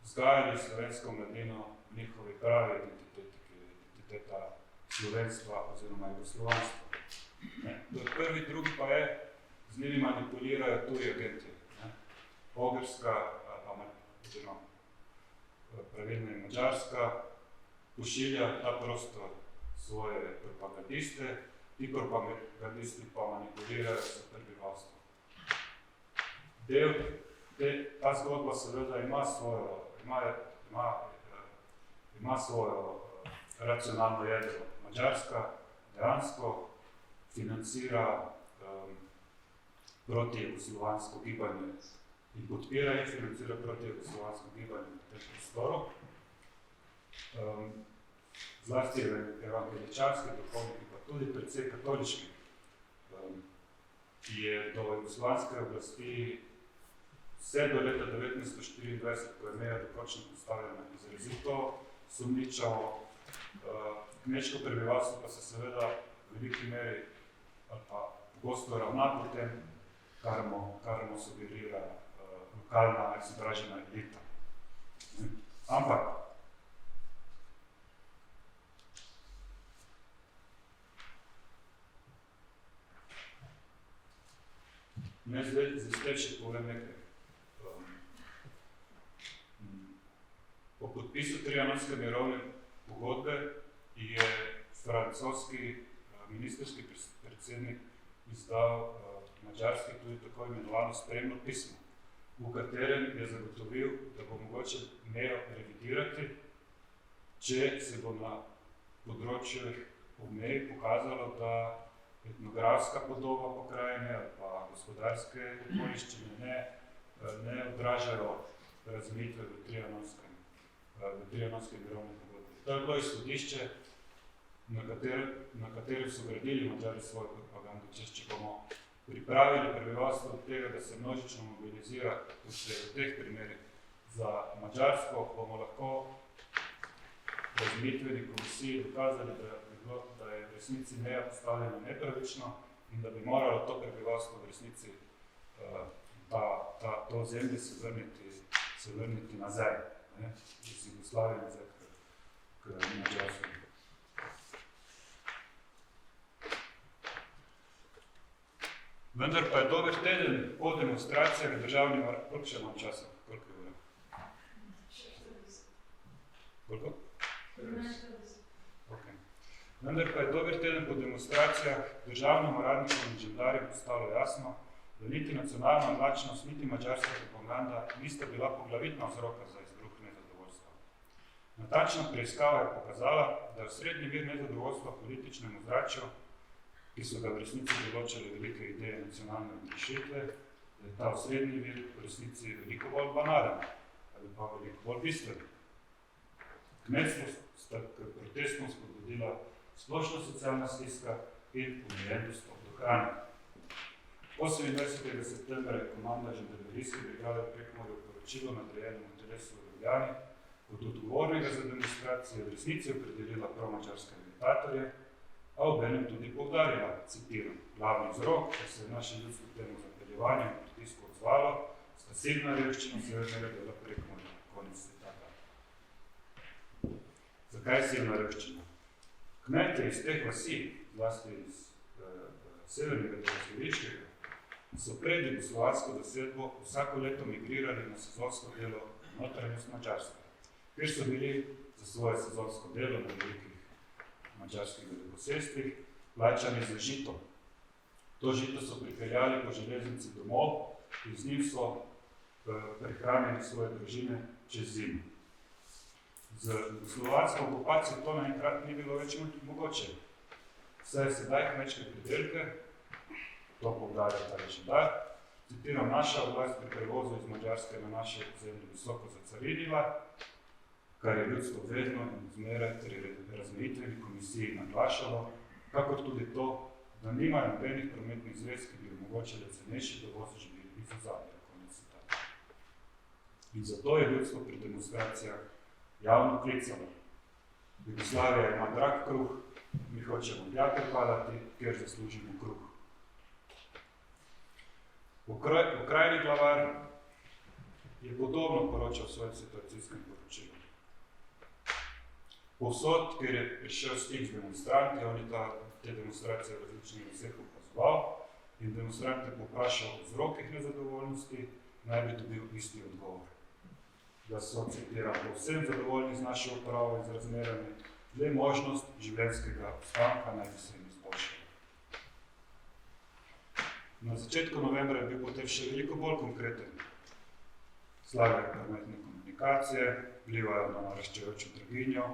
vzgajali slovensko mladino v njihovi pravi identiteti, ki je identiteta slovenstva oziroma jugoslovanstva. To je prvi, drugi pa je, z njimi manipulirajo tuji agenti. Ogrska, oziroma pravilno je Madžarska, pošilja ta prostor svoje propagandiste, ti propagandisti pa manipulirajo s prebivalstvom. Ta zgodba seveda ima svojo racionalno jedro. Madžarska dejansko financira protijugoslovansko gibanje in podpira in financira protijugoslovansko gibanje v tem prostoru. Zlasti evangeličarski duhovniki, pa tudi precej katoliški, ki je do jugoslovanske oblasti vse do leta 1924, ko je meja dokončno postavljena, izrazito sumničavo. Kmečko prebivalstvo pa se seveda v veliki meri ali pa pogosto ravna po tem, kar mu sugerira lokalna izobražena elita. Ampak zdaj še povem nekaj. Po podpisu Trianonske mirovne pogodbe je francoski ministrski predsednik izdal Madžarski tudi tako imenovano spremno pismo, v katerem je zagotovil, da bo mogoče mejo revidirati, če se bo na področju ob meji pokazalo, da etnografska podoba pokrajine ali pa gospodarske okoliščine ne odražajo razmejitve v Trianonski mirovni pogodbi. To je bilo izhodišče, na katerem so gradili Madžari svojo propagando. Če bomo pripravili prebivalstvo od tega, da se množično mobilizira v teh primerih za Madžarsko, bomo lahko v razmejitveni komisiji dokazali, da je v resnici meja postavljena nepravično in da bi moralo to prebivalstvo v resnici to ozemlje se vrniti nazaj, iz Jugoslavije nazaj k Madžarski. Vendar pa je dober teden po demonstracijah državni koliko še imam časa? Koliko je ura? 40. Koliko? 40. Okay. Vendar pa je dober teden po demonstracijah državnim uradnikom in žandarjem postalo jasno, da niti nacionalna odlačnost, niti madžarska propaganda nista bila poglavitna vzroka za izbruh Natančna preiskava je pokazala, da je osrednji vir nezadovoljstva v političnem ozračju, ki so ga v resnici določale velike ideje nacionalne odrešitve, da je ta osrednji vir v resnici veliko bolj banalen ali pa veliko bolj bistven. Kmetstvo sta k protestom spodbudila splošna socialna stiska in omejen dostop do hrane. 28. septembra je komanda žandarmerijske brigade v Prekmurju poročilo nadrejenemu telesu v Ljubljani kot odgovornega za demonstracijo v resnici opredelila promačarske agitatorje, a obenem tudi poudarila, citiram, glavni vzrok, da se je naše ljudstvo k temu zapeljevanju in pritisku odzvalo, sta silna revščina severnega dela Prekmurja. Konec citata. Zakaj silna revščina? Kmetje iz teh vasi, zlasti iz severnega dela Slovičkega, so pred jugoslovansko zasedbo vsako leto migrirali na sezonsko delo v notranjost Madžarske, kjer so bili za svoje sezonsko delo na velikih madžarskih veleposestvih plačani za žito. To žito so pripeljali po železnici domov in z njim so prehranili svoje družine čez zimo. Z jugoslovansko okupacijo to naenkrat ni bilo več mogoče. Saj je sedaj kmečke pridelke, to poudarja ta rešedar, citiram, naša oblast pri prevozu iz Madžarske na naše zemlje visoko zacarinila, kar je ljudstvo vedno in zmeraj pri razmejitveni komisiji naglašalo, kakor tudi to, da nimajo nobenih prometnih zvez, ki bi omogočile cenejši dovoz živil iz ozadja. Konec citata. In zato je ljudstvo pri demonstracijah javno klicalo. Jugoslavija ima drag kruh, mi hočemo tja pripadati, kjer zaslužimo kruh. Okrajni glavar je podobno poročal v svojem situacijskem poročilu. Povsod, kjer je prišel stik z demonstranti, on je te demonstracije v različnih vseh opazoval in demonstrante povprašal o vzrokih nezadovoljnosti, naj bi dobil isti odgovor. Da so, citiram, povsem zadovoljni z našo upravo in z razmerami, le možnost življenjskega obstanka naj bi se jim izboljšala. Na začetku novembra je bil potem še veliko bolj konkreten. Slabije prometne komunikacije, vplivajo na naraščajočo draginjo,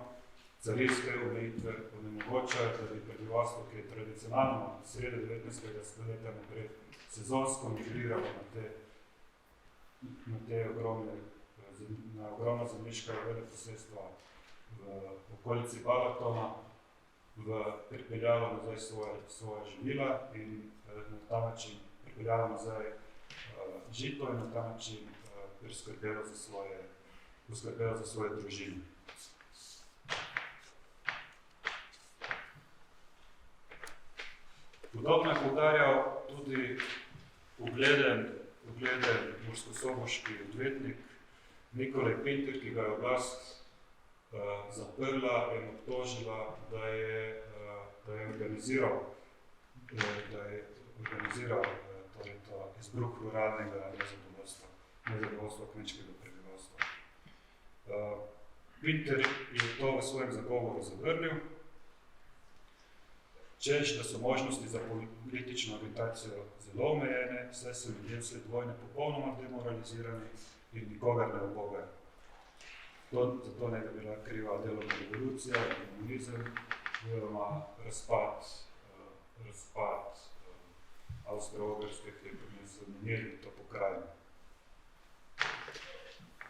carinske omejitve onemogočajo, da bi prebivalstvo, ki je tradicionalno sredi 19. stoletja naprej sezonsko migriralo na ogromna zemljiška veleposestva v okolici Balatona, pripeljalo nazaj svoja živila in na ta način pripeljalo nazaj žito in na ta način poskrbelo za svoje družine. Podobno je poudarjal tudi ugleden murskosoboški odvetnik Nikolaj Pinter, ki ga je oblast zaprla in obtožila, da je organiziral to izbruh ruralnega nezadovoljstva kmečkega prebivalstva. Pinter je to v svojem zagovoru zavrnil, češ, da so možnosti za politično agitacijo zelo omejene, saj so ljudje vsled vojne popolnoma demoralizirani in nikogar ne ubogajo. Zato ne bi bila kriva delovna revolucija, komunizem, oziroma razpad Avstro-Ogrske, ki je prinesel nemir to pokrajino.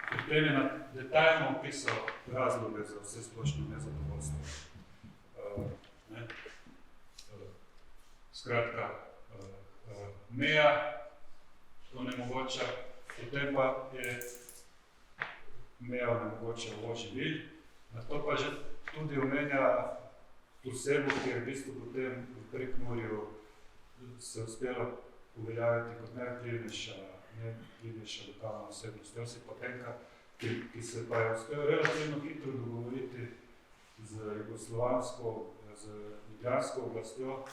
Pri tem je detaljno opisal razloge za vse splošno nezadovoljstvo. Skratka, meja onemogoča, potem pa je meja onemogoča uvoz živil, nato pa že tudi omenja posebo, ki je v bistvu potem v Prekmurju se uspela uveljaviti kot najvplivnejša lokalna osebnost. Josip Potenka, ki se pa je uspel relativno hitro dogovoriti z jugoslovansko, z ljubljansko oblastjo,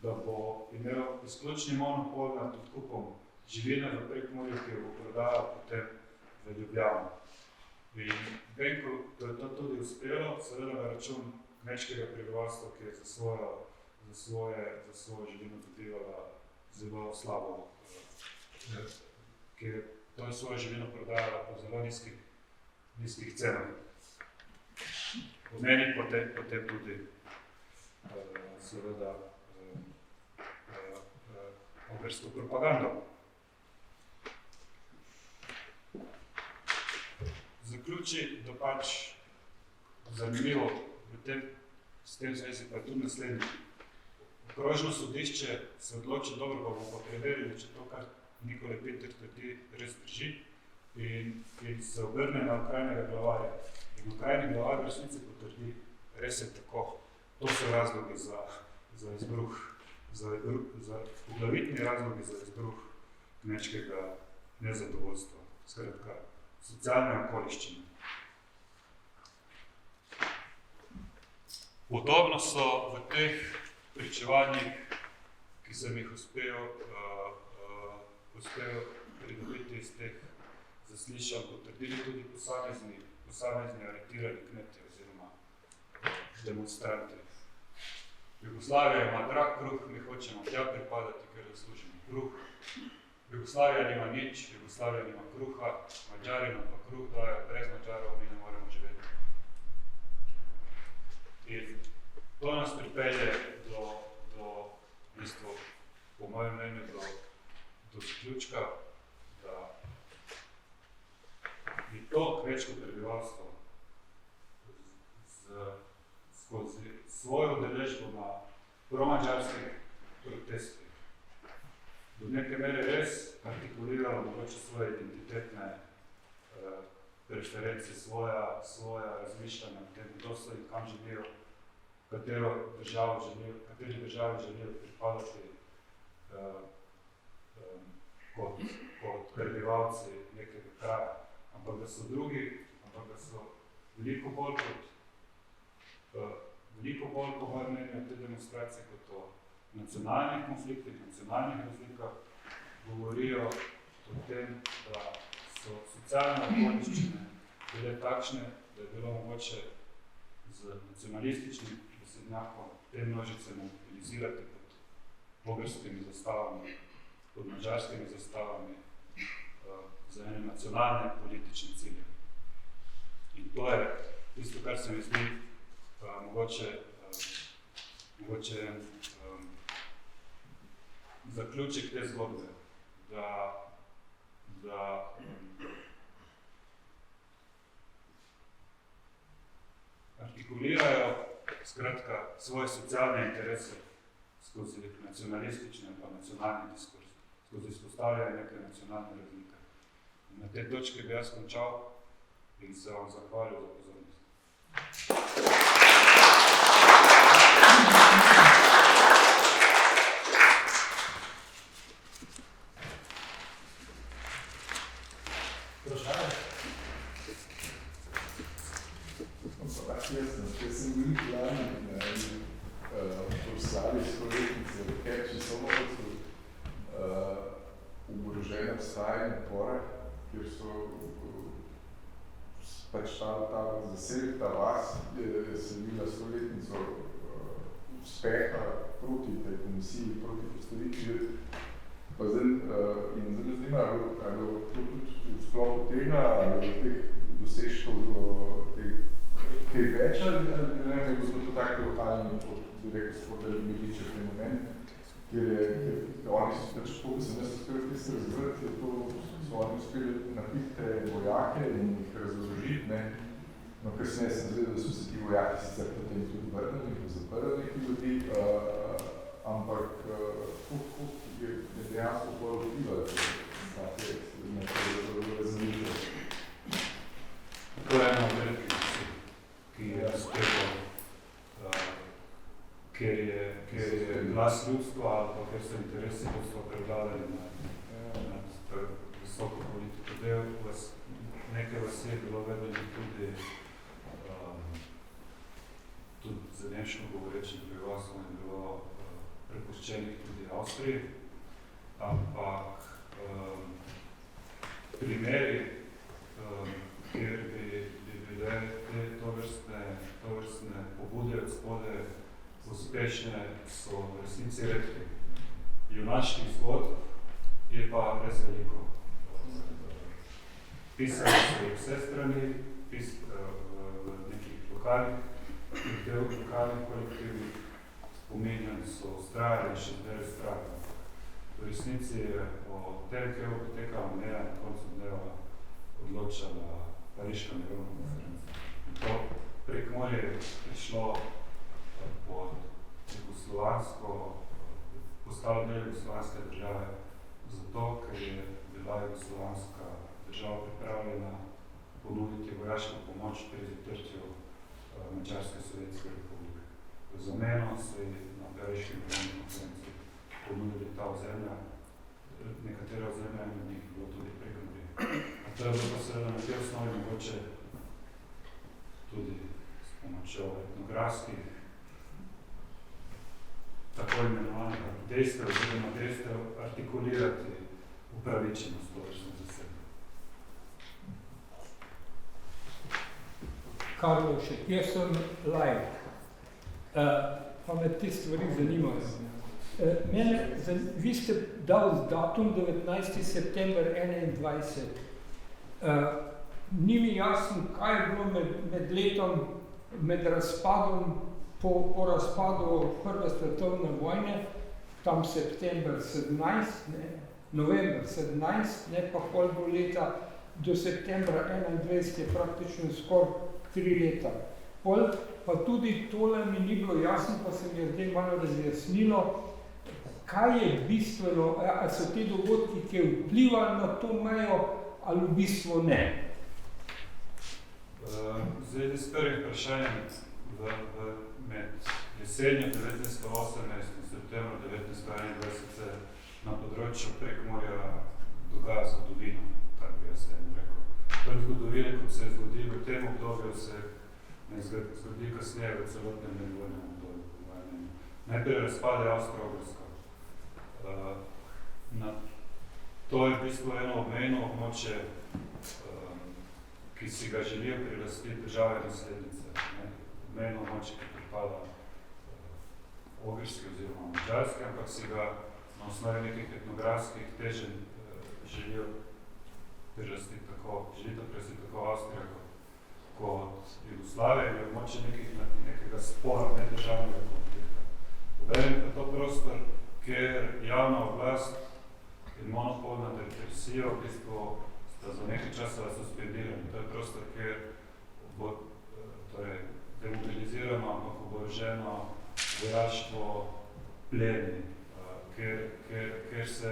da bo imel izključni monopol nad odkupom živine v Prekmurju, ki jo bo prodajal potem v Ljubljano. In vem, ko je to tudi uspelo, seveda na račun kmečkega prebivalstva, ki je za svojo živino dobivala zelo slabo, ki je to svojo živino prodajala po zelo nizkih cenah. Pomeni potem tudi seveda ogrsko propagando. Zaključi, da pač zanimivo s tem zvezi pa tudi naslednje. Okrožno sodišče se odloči, dobro, pa bomo pa preverili, če to, kar Nikole Peter trdi, res drži in se obrne na okrajnega glavarja. In okrajni glavar v resnici potrdi, res je tako. To so razlogi za izbruh, poglavitni razlogi za izbruh kmečkega nezadovoljstva. Skratka, socialne okoliščine. Podobno so v teh pričevanjih, ki sem jih uspel pridobiti iz teh zaslišanj, potrdili tudi posamezni aretirani kmetje oziroma demonstranti. Jugoslavija ima drag kruh, mi hočemo tja pripadati, ker zaslužimo kruh. Jugoslavija nima nič, Jugoslavija nima kruha, Madžari nam pa kruh dajo, brez Madžarov mi ne moremo živeti. In to nas pripelje do bistvu, po mojem mnenju, do zaključka, da je to kmečko prebivalstvo skozi svojo udeležbo na promadžarskih protestih do neke mere res artikuliralo mogoče svoje identitetne preference, svoja razmišljanja o tem, kdo so in kam želijo, kateri državi želijo pripadati kot prebivalci nekega kraja. Ampak da so veliko bolj po mojem mnenju te demonstracije kot o nacionalnih konfliktih, nacionalnih razlikah, govorijo o tem, da so socialne okoliščine bile takšne, da je bilo mogoče z nacionalističnim besednjakom te množice mobilizirati pod ogrskimi zastavami, pod madžarskimi zastavami za ene nacionalne politične cilje. In to je tisto, kar se mi zdi mogoče zaključek te zgodbe, da artikulirajo skratka svoje socialne interese skozi nacionalistični pa nacionalni diskurs, skozi izpostavljanje neke nacionalne razlike. Na te točke bi jaz končal in se vam zahvalil za pozornost. Jaz sem bil lani v proslavi stoletnice v Kerči Somovcu oborožene vstaje napore, kjer so pač ta zaselek, ta vas je sledila stoletnico uspeha proti tej komisiji, proti postavitvi. In zdaj me ali to tudi sploh od tega, ali od teh dosežkov kaj več, ali ne vem, kako smo to tako lokalni, bi rekel, spodali Miliče fenomen, ker oni so pač, koliko sem jaz uspel tisti razvrti, je to, so oni uspeli napiti te vojake in jih razložiti, ne. No, kasneje sem zvedel, da so se ti vojaki sicer potem tudi vrnili, jih zaprli neki ljudi, ampak koliko je dejansko bolj vplivati na te razmišljajo. To je eno velikih ki je uspelo, ker je glas ljudstva ali pa ker so interesi ljudstva prevladali nad visoko politiko. Nekaj vasi je bilo vedno tudi za nemško govorečnim prebivalstvom je bilo prepuščenih tudi Avstriji, ampak primeri, kjer bi bile te tovrstne pobude od spode uspešne, so v resnici redki. Junaških zgodb je pa res veliko. Pisali so jih vse strani, v nekih lokalnih del lokalnih kolektivih spominjali so ustrajali še zdaj strahno. V resnici je o tem, kaj bo potekala meja na koncu dneva odločala Pariška mirovna konferenca. In to Prekmurje je prišlo pod jugoslovansko, postalo del jugoslovanske države, zato, ker je bila jugoslovanska država pripravljena ponuditi vojaško pomoč pri zatrtju Madžarske sovjetske republike. V zameno so na Pariški mirovni konferenci ponudili ta ozemlja, nekatera ozemlja in od njih bilo tudi Prekmurje. A to je bilo pa seveda na tej osnovi mogoče tudi s pomočjo etnografskih tako imenovanih dejstev oziroma dejstev artikulirati upravičenost tovrstne zasedbe. Karlovšek, jaz sem laik, pa me te stvari zanimajo. Vi ste dal datum 19. september 21. Ni mi jasno, kaj je bilo med letom, med razpadom, po razpadu Prve svetovne vojne, tam september 17, november 17, pa pol bo leta do septembra 21 je praktično skoraj 3 leta. Pol pa tudi tole mi ni bilo jasno, pa se mi je zdaj malo razjasnilo, kaj je bistveno, ali so te dogodki, ki je vplivali na to mejo, ali v bistvu ne? Zdaj, s prvim vprašanjem med jesenjem 1918 in septembrom 1921 se na področju Prekmurja dogaja zgodovina, tako bi jaz rekel. To je zgodovine, kot se je zgodilo v tem obdobju, se ne zgodi kasneje v celotnem medvojnem obdobju. Najprej razpade Avstro-Ogrska. To je v bistvu eno obmejno območje, ki si ga želijo prilastiti države naslednice. Obmejno območje, ki pripada Ogrski oziroma Madžarski, ampak si ga na osnovi nekih etnografskih teženj želijo prilastiti tako Avstrija kot Jugoslavija, je območje nekega spora, nedržavnega konflikta. Obenem pa to prostor, kjer javna oblast in monopol nad represijo v bistvu sta za nekaj časa suspendirani. To je prostor, kjer bo demobilizirano, ampak oboroženo vojaštvo pleni, kjer se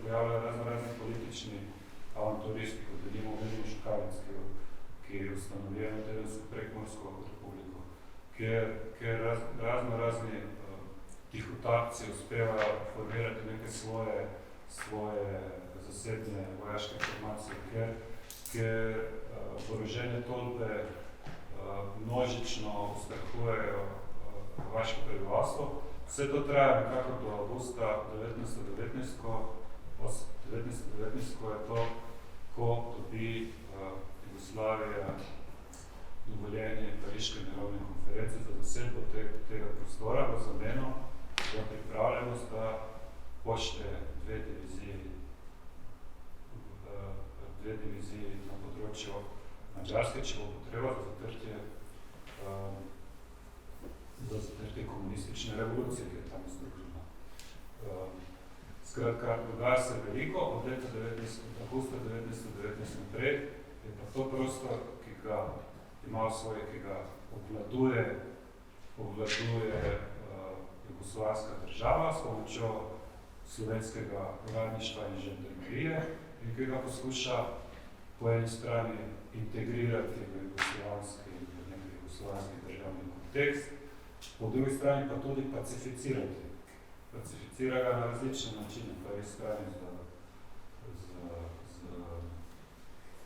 pojavljajo raznorazni politični avanturisti, kot vidimo Vilmo Šukavic, ki je ustanovljeno tedensko Prekmursko republiko, kjer raznorazni tihotapci uspevajo formirati neke svoje zasebne vojaške formacije, kjer oborožene tolpe množično ustrahujejo vaško prebivalstvo. Vse to traja nekako do avgusta 1919, ko je to, ko dobi Jugoslavija dovoljenje Pariške mirovne konference za zasedbo tega prostora v zameno za pripravljenost, da pošlje dve diviziji na področju Madžarske, če bo potreba za zatrtje komunistične revolucije, ki je tam združena. Skratka, dogaja se veliko, od leta avgusta 1919 naprej je pa to prostor, ki ga ima ki ga obvladuje jugoslovanska država s pomočjo slovenskega uradništva in žandarmerije in ki ga poskuša po eni strani integrirati v jugoslovanski državni kontekst, po drugi strani pa tudi pacificirati. Pacificira ga na različne načine, po eni strani z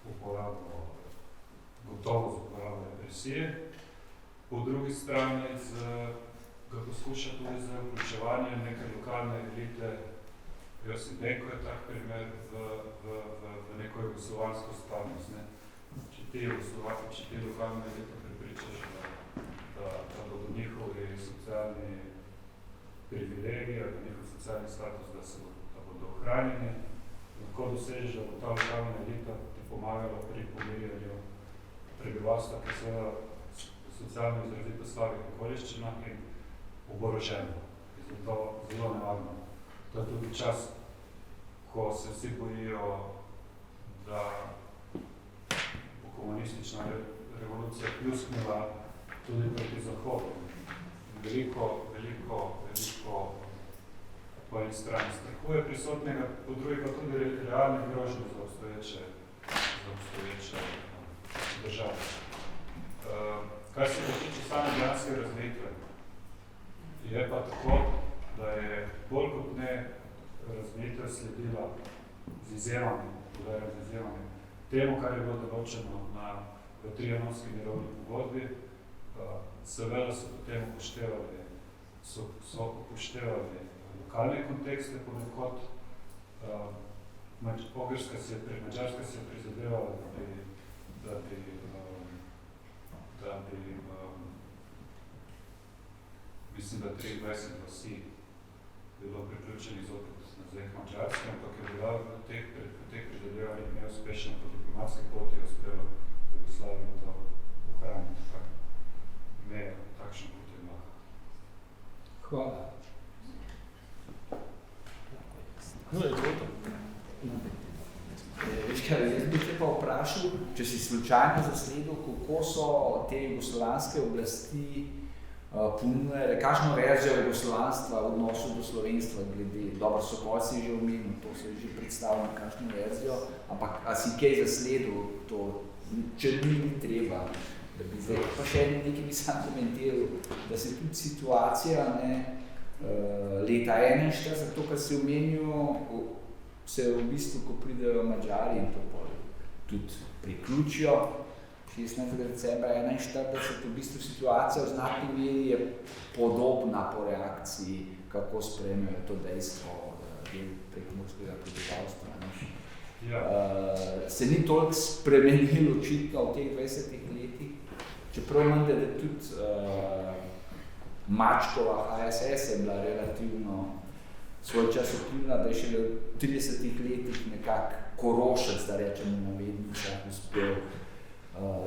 uporabo, gotovo z uporabo represije, po drugi strani ga poskuša tudi z vključevanjem neke lokalne elite. Josip Benko je tak primer v neko jugoslovansko stalnost. Če ti lokalne elite prepričaš, da bodo njihovi socialni privilegiji, da njihov socialni status, da bodo ohranjeni, lahko dosežeš, da bo ta lokalna elita ti pomagala pri pomirjanju prebivalstva, ki seveda z socialno izrazito slabih okoliščinah in oboroženo. Je zato zelo nevarno. To je tudi čas, ko se vsi bojijo, da bo komunistična revolucija pljusknila tudi proti Zahodu. Veliko po eni strani strahuje prisotnega, po drugi pa tudi realnih grožnje za obstoječe države. Kar se tiče same dejanske razdelitve, je pa tako, da je bolj kot ne razdelitev sledila z izjemami, temu, kar je bilo določeno v Trianonski mirovni pogodbi. Seveda so potem upoštevali lokalne kontekste ponekod. Mađarska se je prizadevala, da bi mislim, da 23 vasi bilo priključenih zopet nazaj k Mađarski, ampak je bila v teh prizadevanjih neuspešna po diplomatski poti je uspelo Jugoslavijo to ohraniti. Meja, takšen kot je lahko. Hvala. Veš kaj, jaz bi te pa vprašal, če si slučajno zasledil, kako so te jugoslovanske oblasti ponujale, kakšno verzijo jugoslovanstva v odnosu do slovenstva glede, dobro, Sokol si že omenil, to se že predstavljam, kakšno verzijo, ampak a si kaj zasledil to, če ni treba, da bi zdaj pa še nekaj bi sam komentiral, da se tudi situacija leta 41, to, kar si omenil, se v bistvu, ko pridejo Mađari in to tudi priključijo 16. decembra 41, v bistvu situacija v znatni meri je podobna po reakciji, kako sprejmejo to dejstvo del prekmurskega prebivalstva. Se ni toliko spremenilo očitno v teh 20 letih, čeprav menda, da tudi Mačkova HSS je bila relativno svoj čas vplivna, da je šele v 30 letih nekak Korošec, da rečem v navednicah, uspel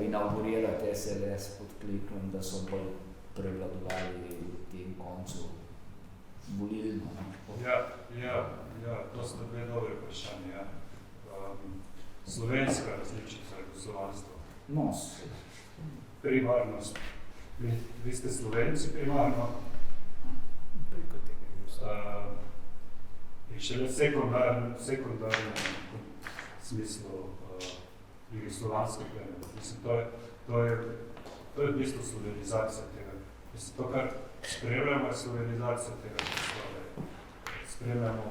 inaugurirati SLS pod klekom, da so bolj prevladovali v tem koncu volilno. Ja, to sta dve dobre vprašanje. Ja. Slovenska različica jugoslovanstva. No, primarnost. Vi ste Slovenci primarno. In šele sekundarno smislu jugoslovanske pleme. Mislim, to je v bistvu slovenizacija tega. Mislim, to, kar spremljamo, je slovenizacija tega prostore. Spremljamo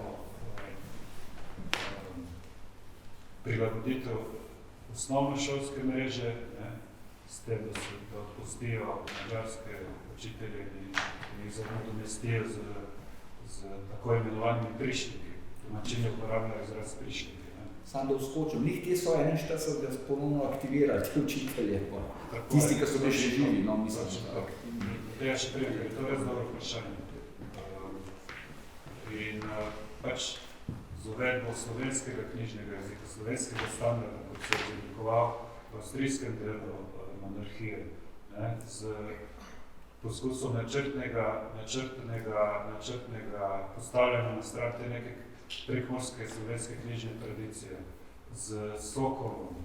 prilagoditev osnovnošolske mreže, s tem, da se odpustijo mađarske učitelje in jih nadomestijo z tako imenovanimi prišljiki. Domačini uporabljajo izraz prišljiki. Sam da vskočim. Njih te so 41 ponovno aktivirali, te učitelje. Tisti, ki so bili še živi, no, mislim. Ja, še prej, to je res dobro vprašanje. In pač z uvedbo slovenskega knjižnega jezika, slovenskega standarda, kot se je oblikoval v avstrijskem delu monarhije, z poskusom načrtnega postavljanja na stran te neke prekmurske slovenske knjižne tradicije, z Sokolom,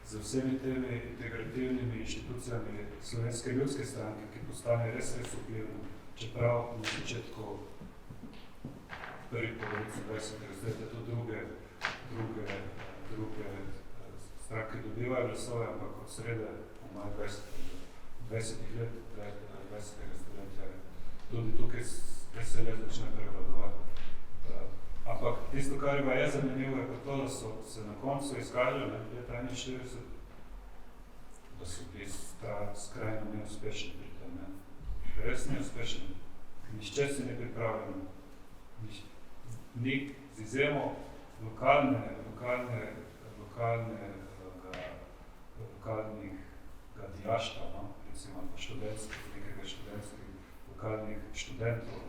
z vsemi temi integrativnimi inštitucijami Slovenske ljudske stranke, ki postane res vplivno, čeprav na začetku prvi polovici 20. stoletja tudi druge stranke dobivajo glasove, ampak od srede v maju 20. let 20. stoletja tudi tukaj SLS začne prevladovati. Ampak tisto, kar pa je zanimivo, je pa to, da so se na koncu izkazali leta 41, da so bili skrajno neuspešni pri tem. Res neuspešni. Nišče se ne pripravljeno. Ni z izjemo lokalnih dijaštva, recimo nekega študentskih lokalnih študentov,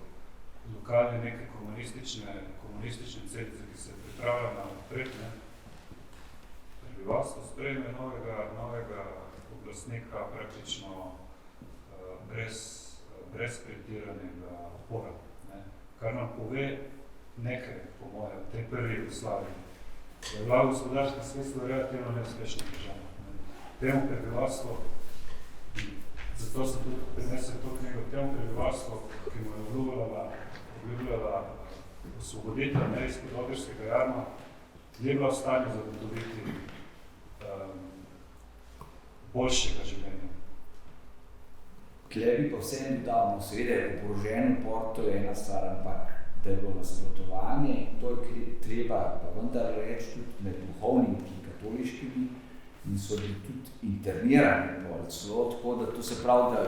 lokalne neke komunistične celice, ki se pripravljajo na napred, prebivalstvo sprejme novega oblastnika praktično brez pretiranega upora, ne. Kar nam pove nekaj, po moje, v tej prvi Jugoslaviji. Je bila v gospodarskem smislu relativno neuspešna država. Temu prebivalstvu, zato sem tudi prinesel to knjigo, temu prebivalstvu, ki mu je obljubljala osvoboditev izpod Ogrskega jarma, ni bila v stanju zagotoviti boljšega življenja. Tle bi pa vsem dodal, seveda je oborožen upor, to je ena stvar, ampak da je bilo nasprotovanje, to je treba pa vendar reči tudi med duhovniki katoliškimi in so bili tudi internirani celo, tako da to se pravi, da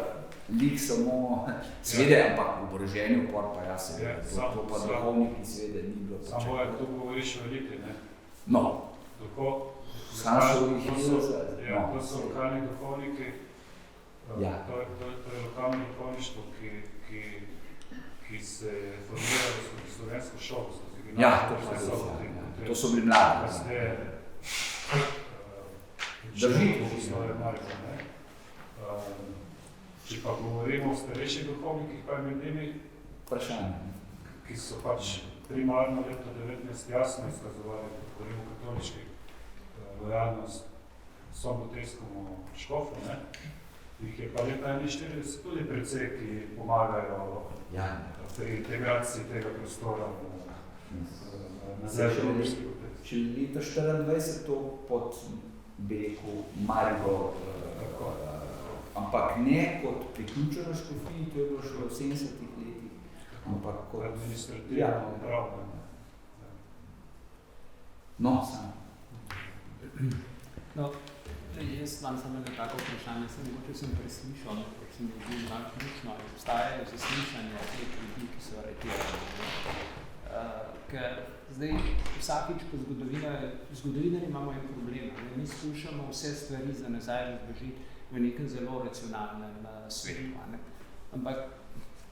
lik samo svede, ampak oboroženi upor pa ja seveda, to pa duhovniki svede ni bilo počekati. Samo je, tu govoriš o eliti, ne? No. To so lokalni duhovniki, to je lokalno duhovništvo, ki se je formiralo skozi slovensko šolo, skozi gimnazijo. To so bili mladi. Če pa govorimo o starejših duhovnikih, pa je med njimi, ki so pač primarno leto 19 jasno izkazovali, kot govorimo katoliški, lojalnost sobotejskemu škofu, ne? Jih je pa leta 41 tudi precej, ki pomagajo pri integraciji tega prostora na zemlji. Če leta 24 to pod beku Maribor, ampak ne kot priključeno škofiji, to je bilo še v 70-ih letih, ampak kot administrativno upravljanje. No, sam. No, jaz vam samo nekako vprašanje, mogoče sem preslišal, ker sem bil malo ključno, obstajajo zaslišanja teh ljudi, ki so aretirani. Ker zdaj vsakič po zgodovinarji imamo en problem, mi skušamo vse stvari za nazaj razložiti v nekem zelo racionalnem svetu. Ampak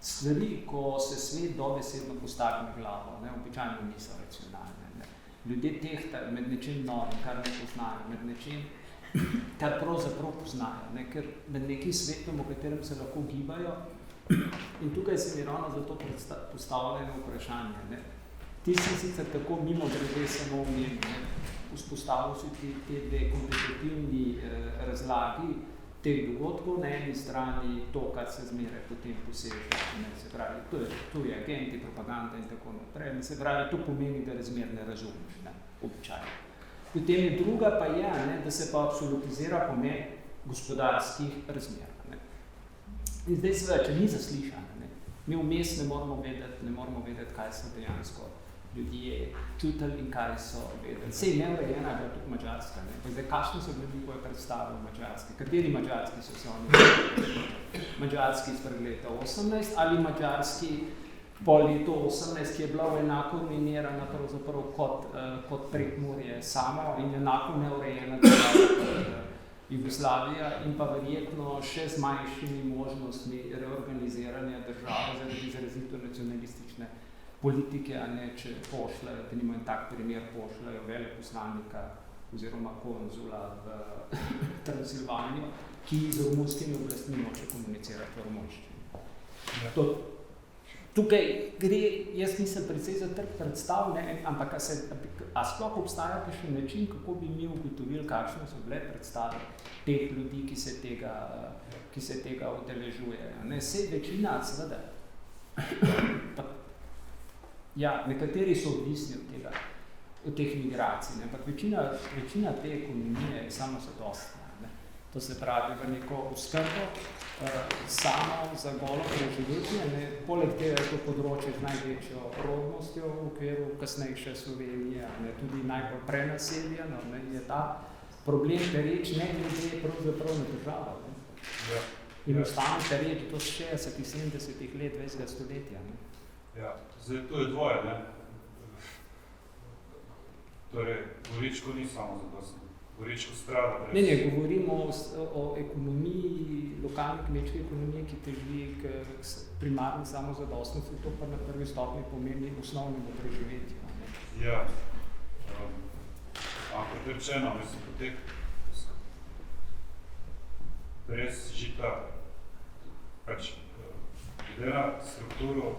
stvari, ko se svet dobesedno postavi na glavo, običajno niso racionalne. Ljudje tehtajo med nečim novim, kar ne poznajo, med nečim, kar pravzaprav poznajo, ker med nekim svetom, v katerem se lahko gibajo. In tukaj se mi ravno zato postavljeno vprašanje. Ti si sicer tako mimo grede samo omenil, vzpostavil si te dve kompetitivni razlagi teh dogodkov, na eni strani to, kar se zmeraj potem poseže, se pravi, to je agenti, propaganda in tako naprej, se pravi, to pomeni, da razmer ne razumeš, običajno. Potem je druga pa je, da se pa absolutizira pomen gospodarskih razmer. In zdaj seveda, če ni zaslišano, mi vmes ne moramo vedeti, kaj so dejansko ljudje čutili in kaj so vedeli. Sej neurejena je bila tudi Madžarska. Zdaj, kakšne so bile njihove predstave v Madžarski? Kateri Madžarski so se oni? Madžarski izpred leta 18 ali Madžarski po letu 18, ki je bila enako ruinirana pravzaprav kot Prekmurje samo in enako neurejena država Jugoslavija in pa verjetno še z manjšimi možnostmi reorganiziranja države zaradi izrazito nacionalistične politike, a ne, če pošljajo, da nimajo tak primer, pošljajo veleposlanika oziroma konzula v Transilvanijo, ki z romunskimi oblastmi moče komunicirati v romunščini. Tukaj gre, jaz mislim, precej za trg predstav, ampak a sploh obstaja še način, kako bi mi ugotovili, kakšne so bile predstave teh ljudi, ki se tega udeležujejo. Sej večina, seveda, nekateri so odvisni od teh migracij, ampak večina te ekonomije je samo zadostna. To se pravi v neko oskrbo, samo za golo preživetje. Poleg tega je to področje z največjo rodnostjo v okviru kasnejše Slovenije, tudi najbolj prenaseljeno, je ta problem pereč ne glede pravzaprav na državo. In ostane pereč do 60-70 let 20. stoletja. Ja, zdaj to je dvoje, ne? Torej, Goričko ni samo zadostno. Goričko strada brez... Ne, govorimo o ekonomiji, lokalni kmečki ekonomiji, ki teži k primarni samozadostnosti, to pa na prvi stopnji pomeni osnovnemu preživetju. Ja, ampak kot rečeno, mislim, potek brez žita, pač glede na strukturo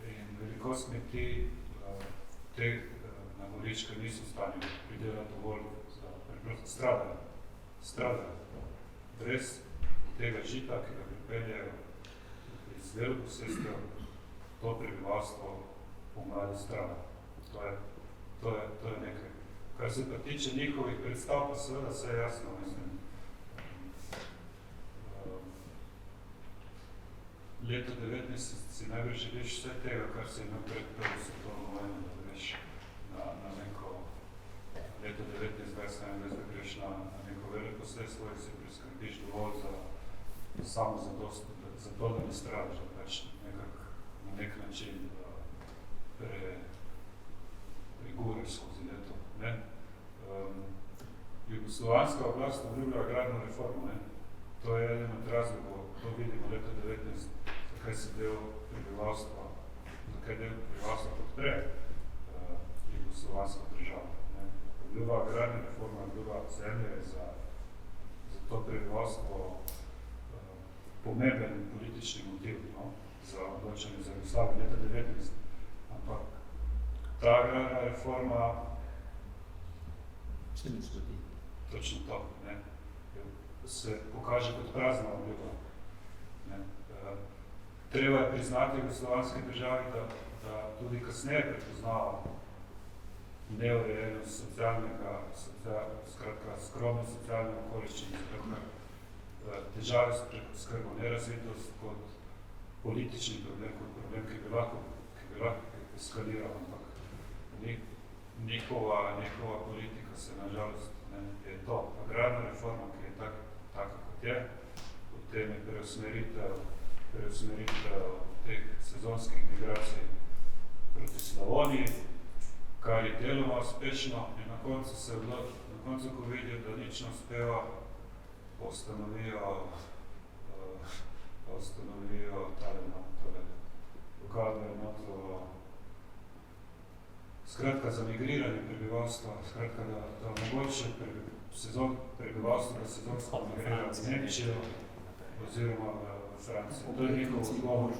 in velikost kmetij, teh na Goričkem niso v stanju pridelati dovolj za preprosto stradajo. Brez tega žita, ki ga pripeljejo iz velikosestev, to prebivalstvo pomladi strada. To je nekaj. Kar se pa tiče njihovih predstav, pa seveda vse jasno, mislim. Leto 19 si najbrž želiš vse tega, kar se ima pred prvo svetovno vojno, da greš na neko leto 1921, da greš na neko veliko sredstvo in si preskrbiš dovolj za samo za to, da ne stradaš, da pač na nek način preguraš skozi leto. Jugoslovanska oblast obljublja agrarno reformo. To je eden od razlogov, to vidimo leta 19, zakaj del prebivalstva podpre jugoslovansko državo. Obljuba agrarna reforma, obljuba zemlje za to prebivalstvo pomemben politični motiv, za odločanje za Jugoslavijo leta 19. Ampak ta agrarna reforma se ne zgodi. Točno to, se pokaže kot prazna obljuba. Treba je priznati jugoslovanski državi, da tudi kasneje prepoznava neurejenost socialnega, skratka skromne socialne okoliščine, težave s preskrbo, nerazvitost kot politični problem, kot problem, ki bi lahko eskaliral, ampak njihova politika se nažalost je to. Agrarna reforma, ki je taka kot je, potem je preusmeritev teh sezonskih migracij proti Slavoniji, kar je deloma uspešno in na koncu, ko vidijo, da nič ne uspeva, ustanovijo lokalno enoto, skratka za migriranje prebivalstva, skratka da omogočijo prebivalstvo, da sezonsko migrira v Nemčijo oziroma v Francijo. To je njihov odgovor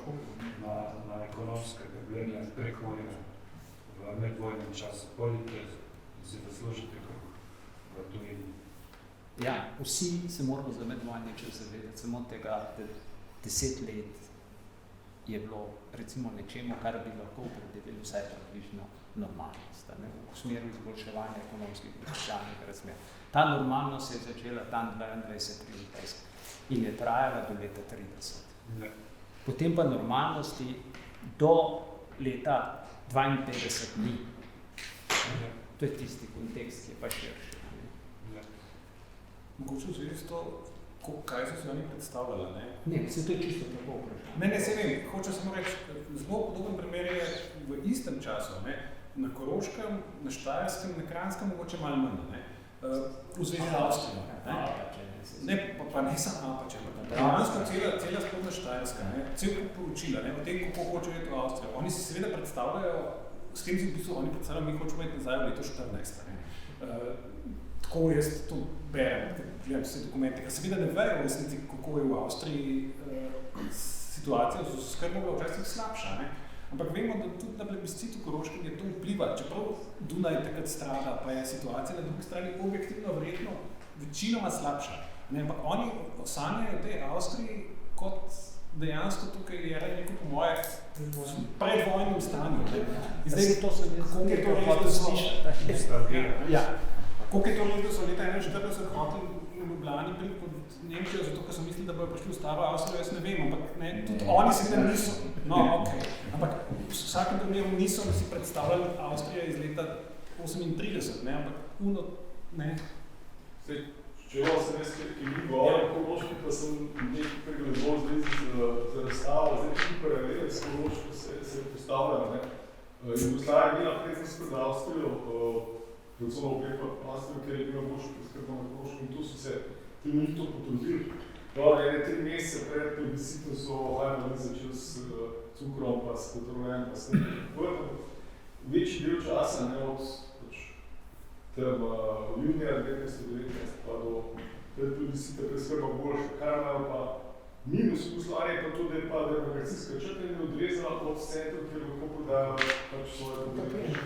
na ekonomske probleme Prekmurja v medvojnem času. Pojdite in si zaslužite v tujini. Ja, vsi se moramo za medvojni čas zavedati, samo tega, da 10 let je bilo recimo nečemu, kar bi lahko opredelili vsaj približno normalnost, v smeri izboljševanja ekonomskih in socialnih razmer. Ta normalnost se je začela tam 22-23 in je trajala do leta 30. Potem pa normalnosti do leta 52 ni. To je tisti kontekst, ki je pa širši. Mogoče v zvezi s to, kaj so se oni predstavljali, Ne, se to je čisto tako vprašanje. Ne, se vem, hočem samo reči, zelo podoben primer je v istem času, na Koroškem, na Štajerskem, na Kranjskem, mogoče malo manj, v zvezi z Avstrijo. Pa ne samo Apače, dejansko cela spodnja Štajerska, cel poročila, o tem, kako hočejo iti v Avstrijo. Oni si seveda predstavljajo, s tem si v bistvu oni predstavljajo, mi hočemo iti nazaj v leto 14. Tako jaz to berem, gledam vse dokumente, ker seveda ne vejo v resnici, kako je v Avstriji situacija z oskrbo bila včasih slabša. Ampak vemo, da tudi na plebiscitu Koroškem je to vpliva, čeprav Dunaj takrat strada, pa je situacija na drugi strani objektivno verjetno večinoma slabša. Ampak oni sanjajo tej Avstriji kot dejansko tukaj je neko po moje predvojnem stanju. Zdaj, kako je to res, da so koliko je to res, da so leta 41 hoteli v Ljubljani priti pod Nemčijo, zato ker so mislili, da bojo prišli v staro Avstrijo, jaz ne vem, ampak tudi oni si ne niso. Ampak v vsakem primeru niso si predstavljali Avstrija iz leta 38, ampak Če se res, ki mi govoril o Koroški, pa sem nekaj pregledal v zvezi z razstavo, zdaj hiperrele s Koroško se postavljajo. Jugoslavija je bila prednost pred Avstrijo, predvsem okrepa Avstrijo, ker je bila boljša preskrba na Koroškem in tu so se temeljito to potrudili. Ene 3 mesece pred plebiscitom so Hajmani začeli s cukrom, pa s petrolem, pa s nekaj. Večji del časa, od tam junija 1919 pa do plebiscita preskrba boljša, kar imajo pa minus Jugoslavije pa to, da je pa demarkacijska črta in je odrezala od centrov, kjer lahko prodajo pač svoje področje.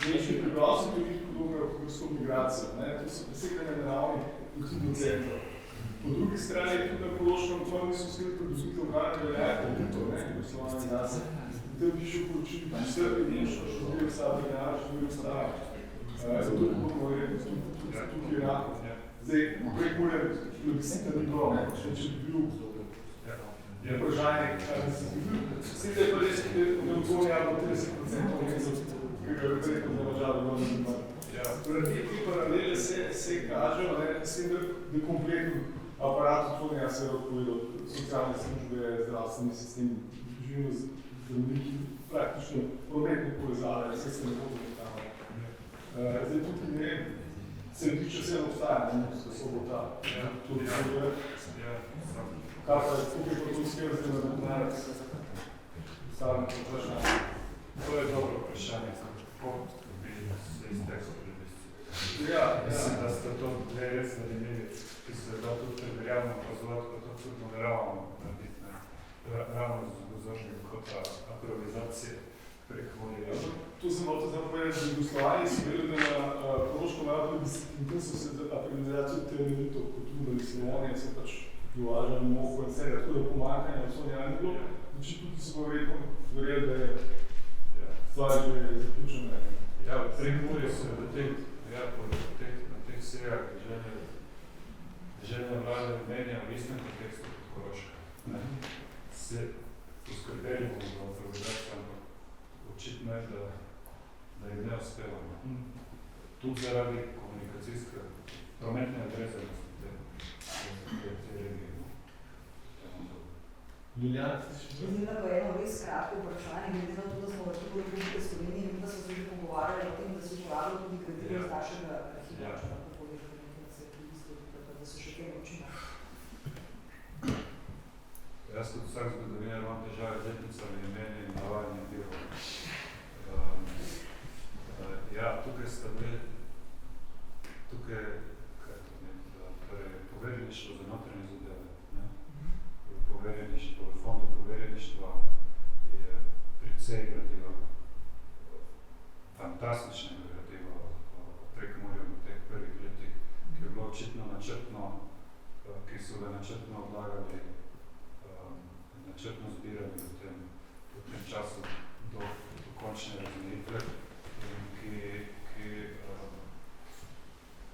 Nemški prebivalci tudi podobno kot s migracijo, to so presekanje naravnih kulturnih centrov. Po drugi strani je tudi na Koroškem oni so uspeli pridobiti obrane veljake, Jugoslavije nase. In tam piše v poročili, da vse je Nemško, študijo vsa Brignjara, študijo vsa. Zato bomo rekli, tukaj Irakov. Zdaj, Prekmurje plebiscita ni bilo, če bi bil vprašanje, kaj bi se bil. Vse te pa res, da je odgovor javno 30% Nemcev, ki ga referendum za državo bilo zanimljivo. Te paralele se kažejo, s tem, da je kompletno aparat otvorjenja se je odpovedal socialne službe, zdravstveni sistem, živimo zdravniki, praktično prometne povezave, vse se ne bo tam. Zdaj tukaj ne vem, središče vse obstaja, da so bo ta. Kaj pa je tukaj pa tudi skjer zdaj na denarec? Stavljamo vprašanje. To je dobro vprašanje, kako bi se izteklo plebiscita. Mislim, da ste to dve res zanimivi, ki se da tudi preverjavno pozvati, pa to tudi nameravamo narediti, ravno z vzdržnim kot aprovizacije Prekmurja. Tu sem hotel povedati, da Jugoslaviji so bili na Koroškem imajo plebiscit in tu so se aprovizacijo temeljito potrudili Slovenije, se pač dovažali mogo in vsega, tako da pomakanja v Sloveniji ni bilo. Znači tudi so pa verjeli, da je stvar že zaključena. Ja, v Prekmurju se v na teh sejah želja vlade menja v istem kontekstu kot Koroška. Se poskrbeli bomo za aprovizacijo, ampak očitno je, da je ne uspelo. Tudi zaradi komunikacijske, prometne odrezanosti te regije. Ljuljana, Mislim, da je eno res kratko vprašanje, glede na to, da smo v Republike Slovenije in da so se že pogovarjali o tem, da se uporabljajo tudi gradivo iz našega arhiva, če lahko poveš, da so še kaj naučili. Jaz kot vsak zgodovinar imam težave z letnicami, imeni in navajanjem delov. Ja, tukaj sta bili, poverjeništvo za notranje zadeve. Poverjeništvo, v fondu poverjeništva je precej gradiva, fantastičnega gradiva o Prekmurju v teh prvih letih, ki je bilo očitno načrtno, ki so ga načrtno odlagali, načrtno zbirali v tem času do končne razmejitve,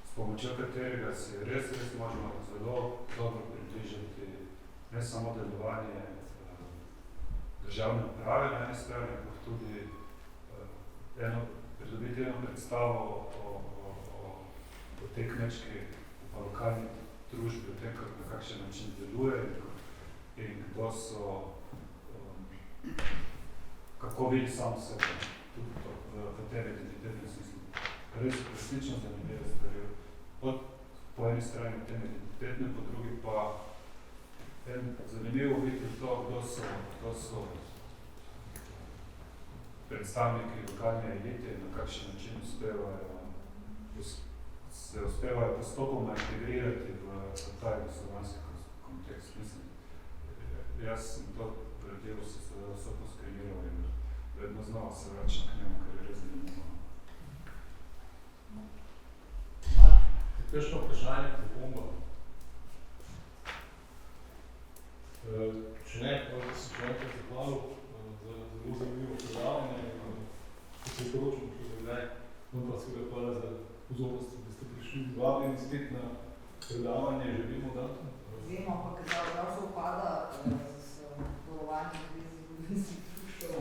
s pomočjo katerega se je res možno zelo dobro približati ne samo delovanje državne uprave na eni strani, ampak tudi pridobiti eno predstavo o tej kmečki pa lokalni družbi, o tem, na kakšen način deluje in kdo so, kako vidi sam sebe, tudi v tem identitetnem smislu. Res resnično zanimive stvari. Po eni strani tem identitetnem, po drugi pa zanimivo videti to, kdo so predstavniki lokalne elite in na kakšen način se uspevajo postopoma integrirati v ta jugoslovanski kontekst. Mislim, jaz sem to gradivo se seveda vse poskeniral in vedno znova se vračam k njemu, ker je res zanimivo. Kakšno vprašanje, pripomba? Če ne, pa da se še enkrat zahvalil za zelo zanimivo predavanje. Ko se je poročil, vam pa seveda hvala za pozornost, da ste prišli vabljeni spet na predavanje, že vemo datum. Vemo, ampak prav se upada z borovanjem zgodinskih društv,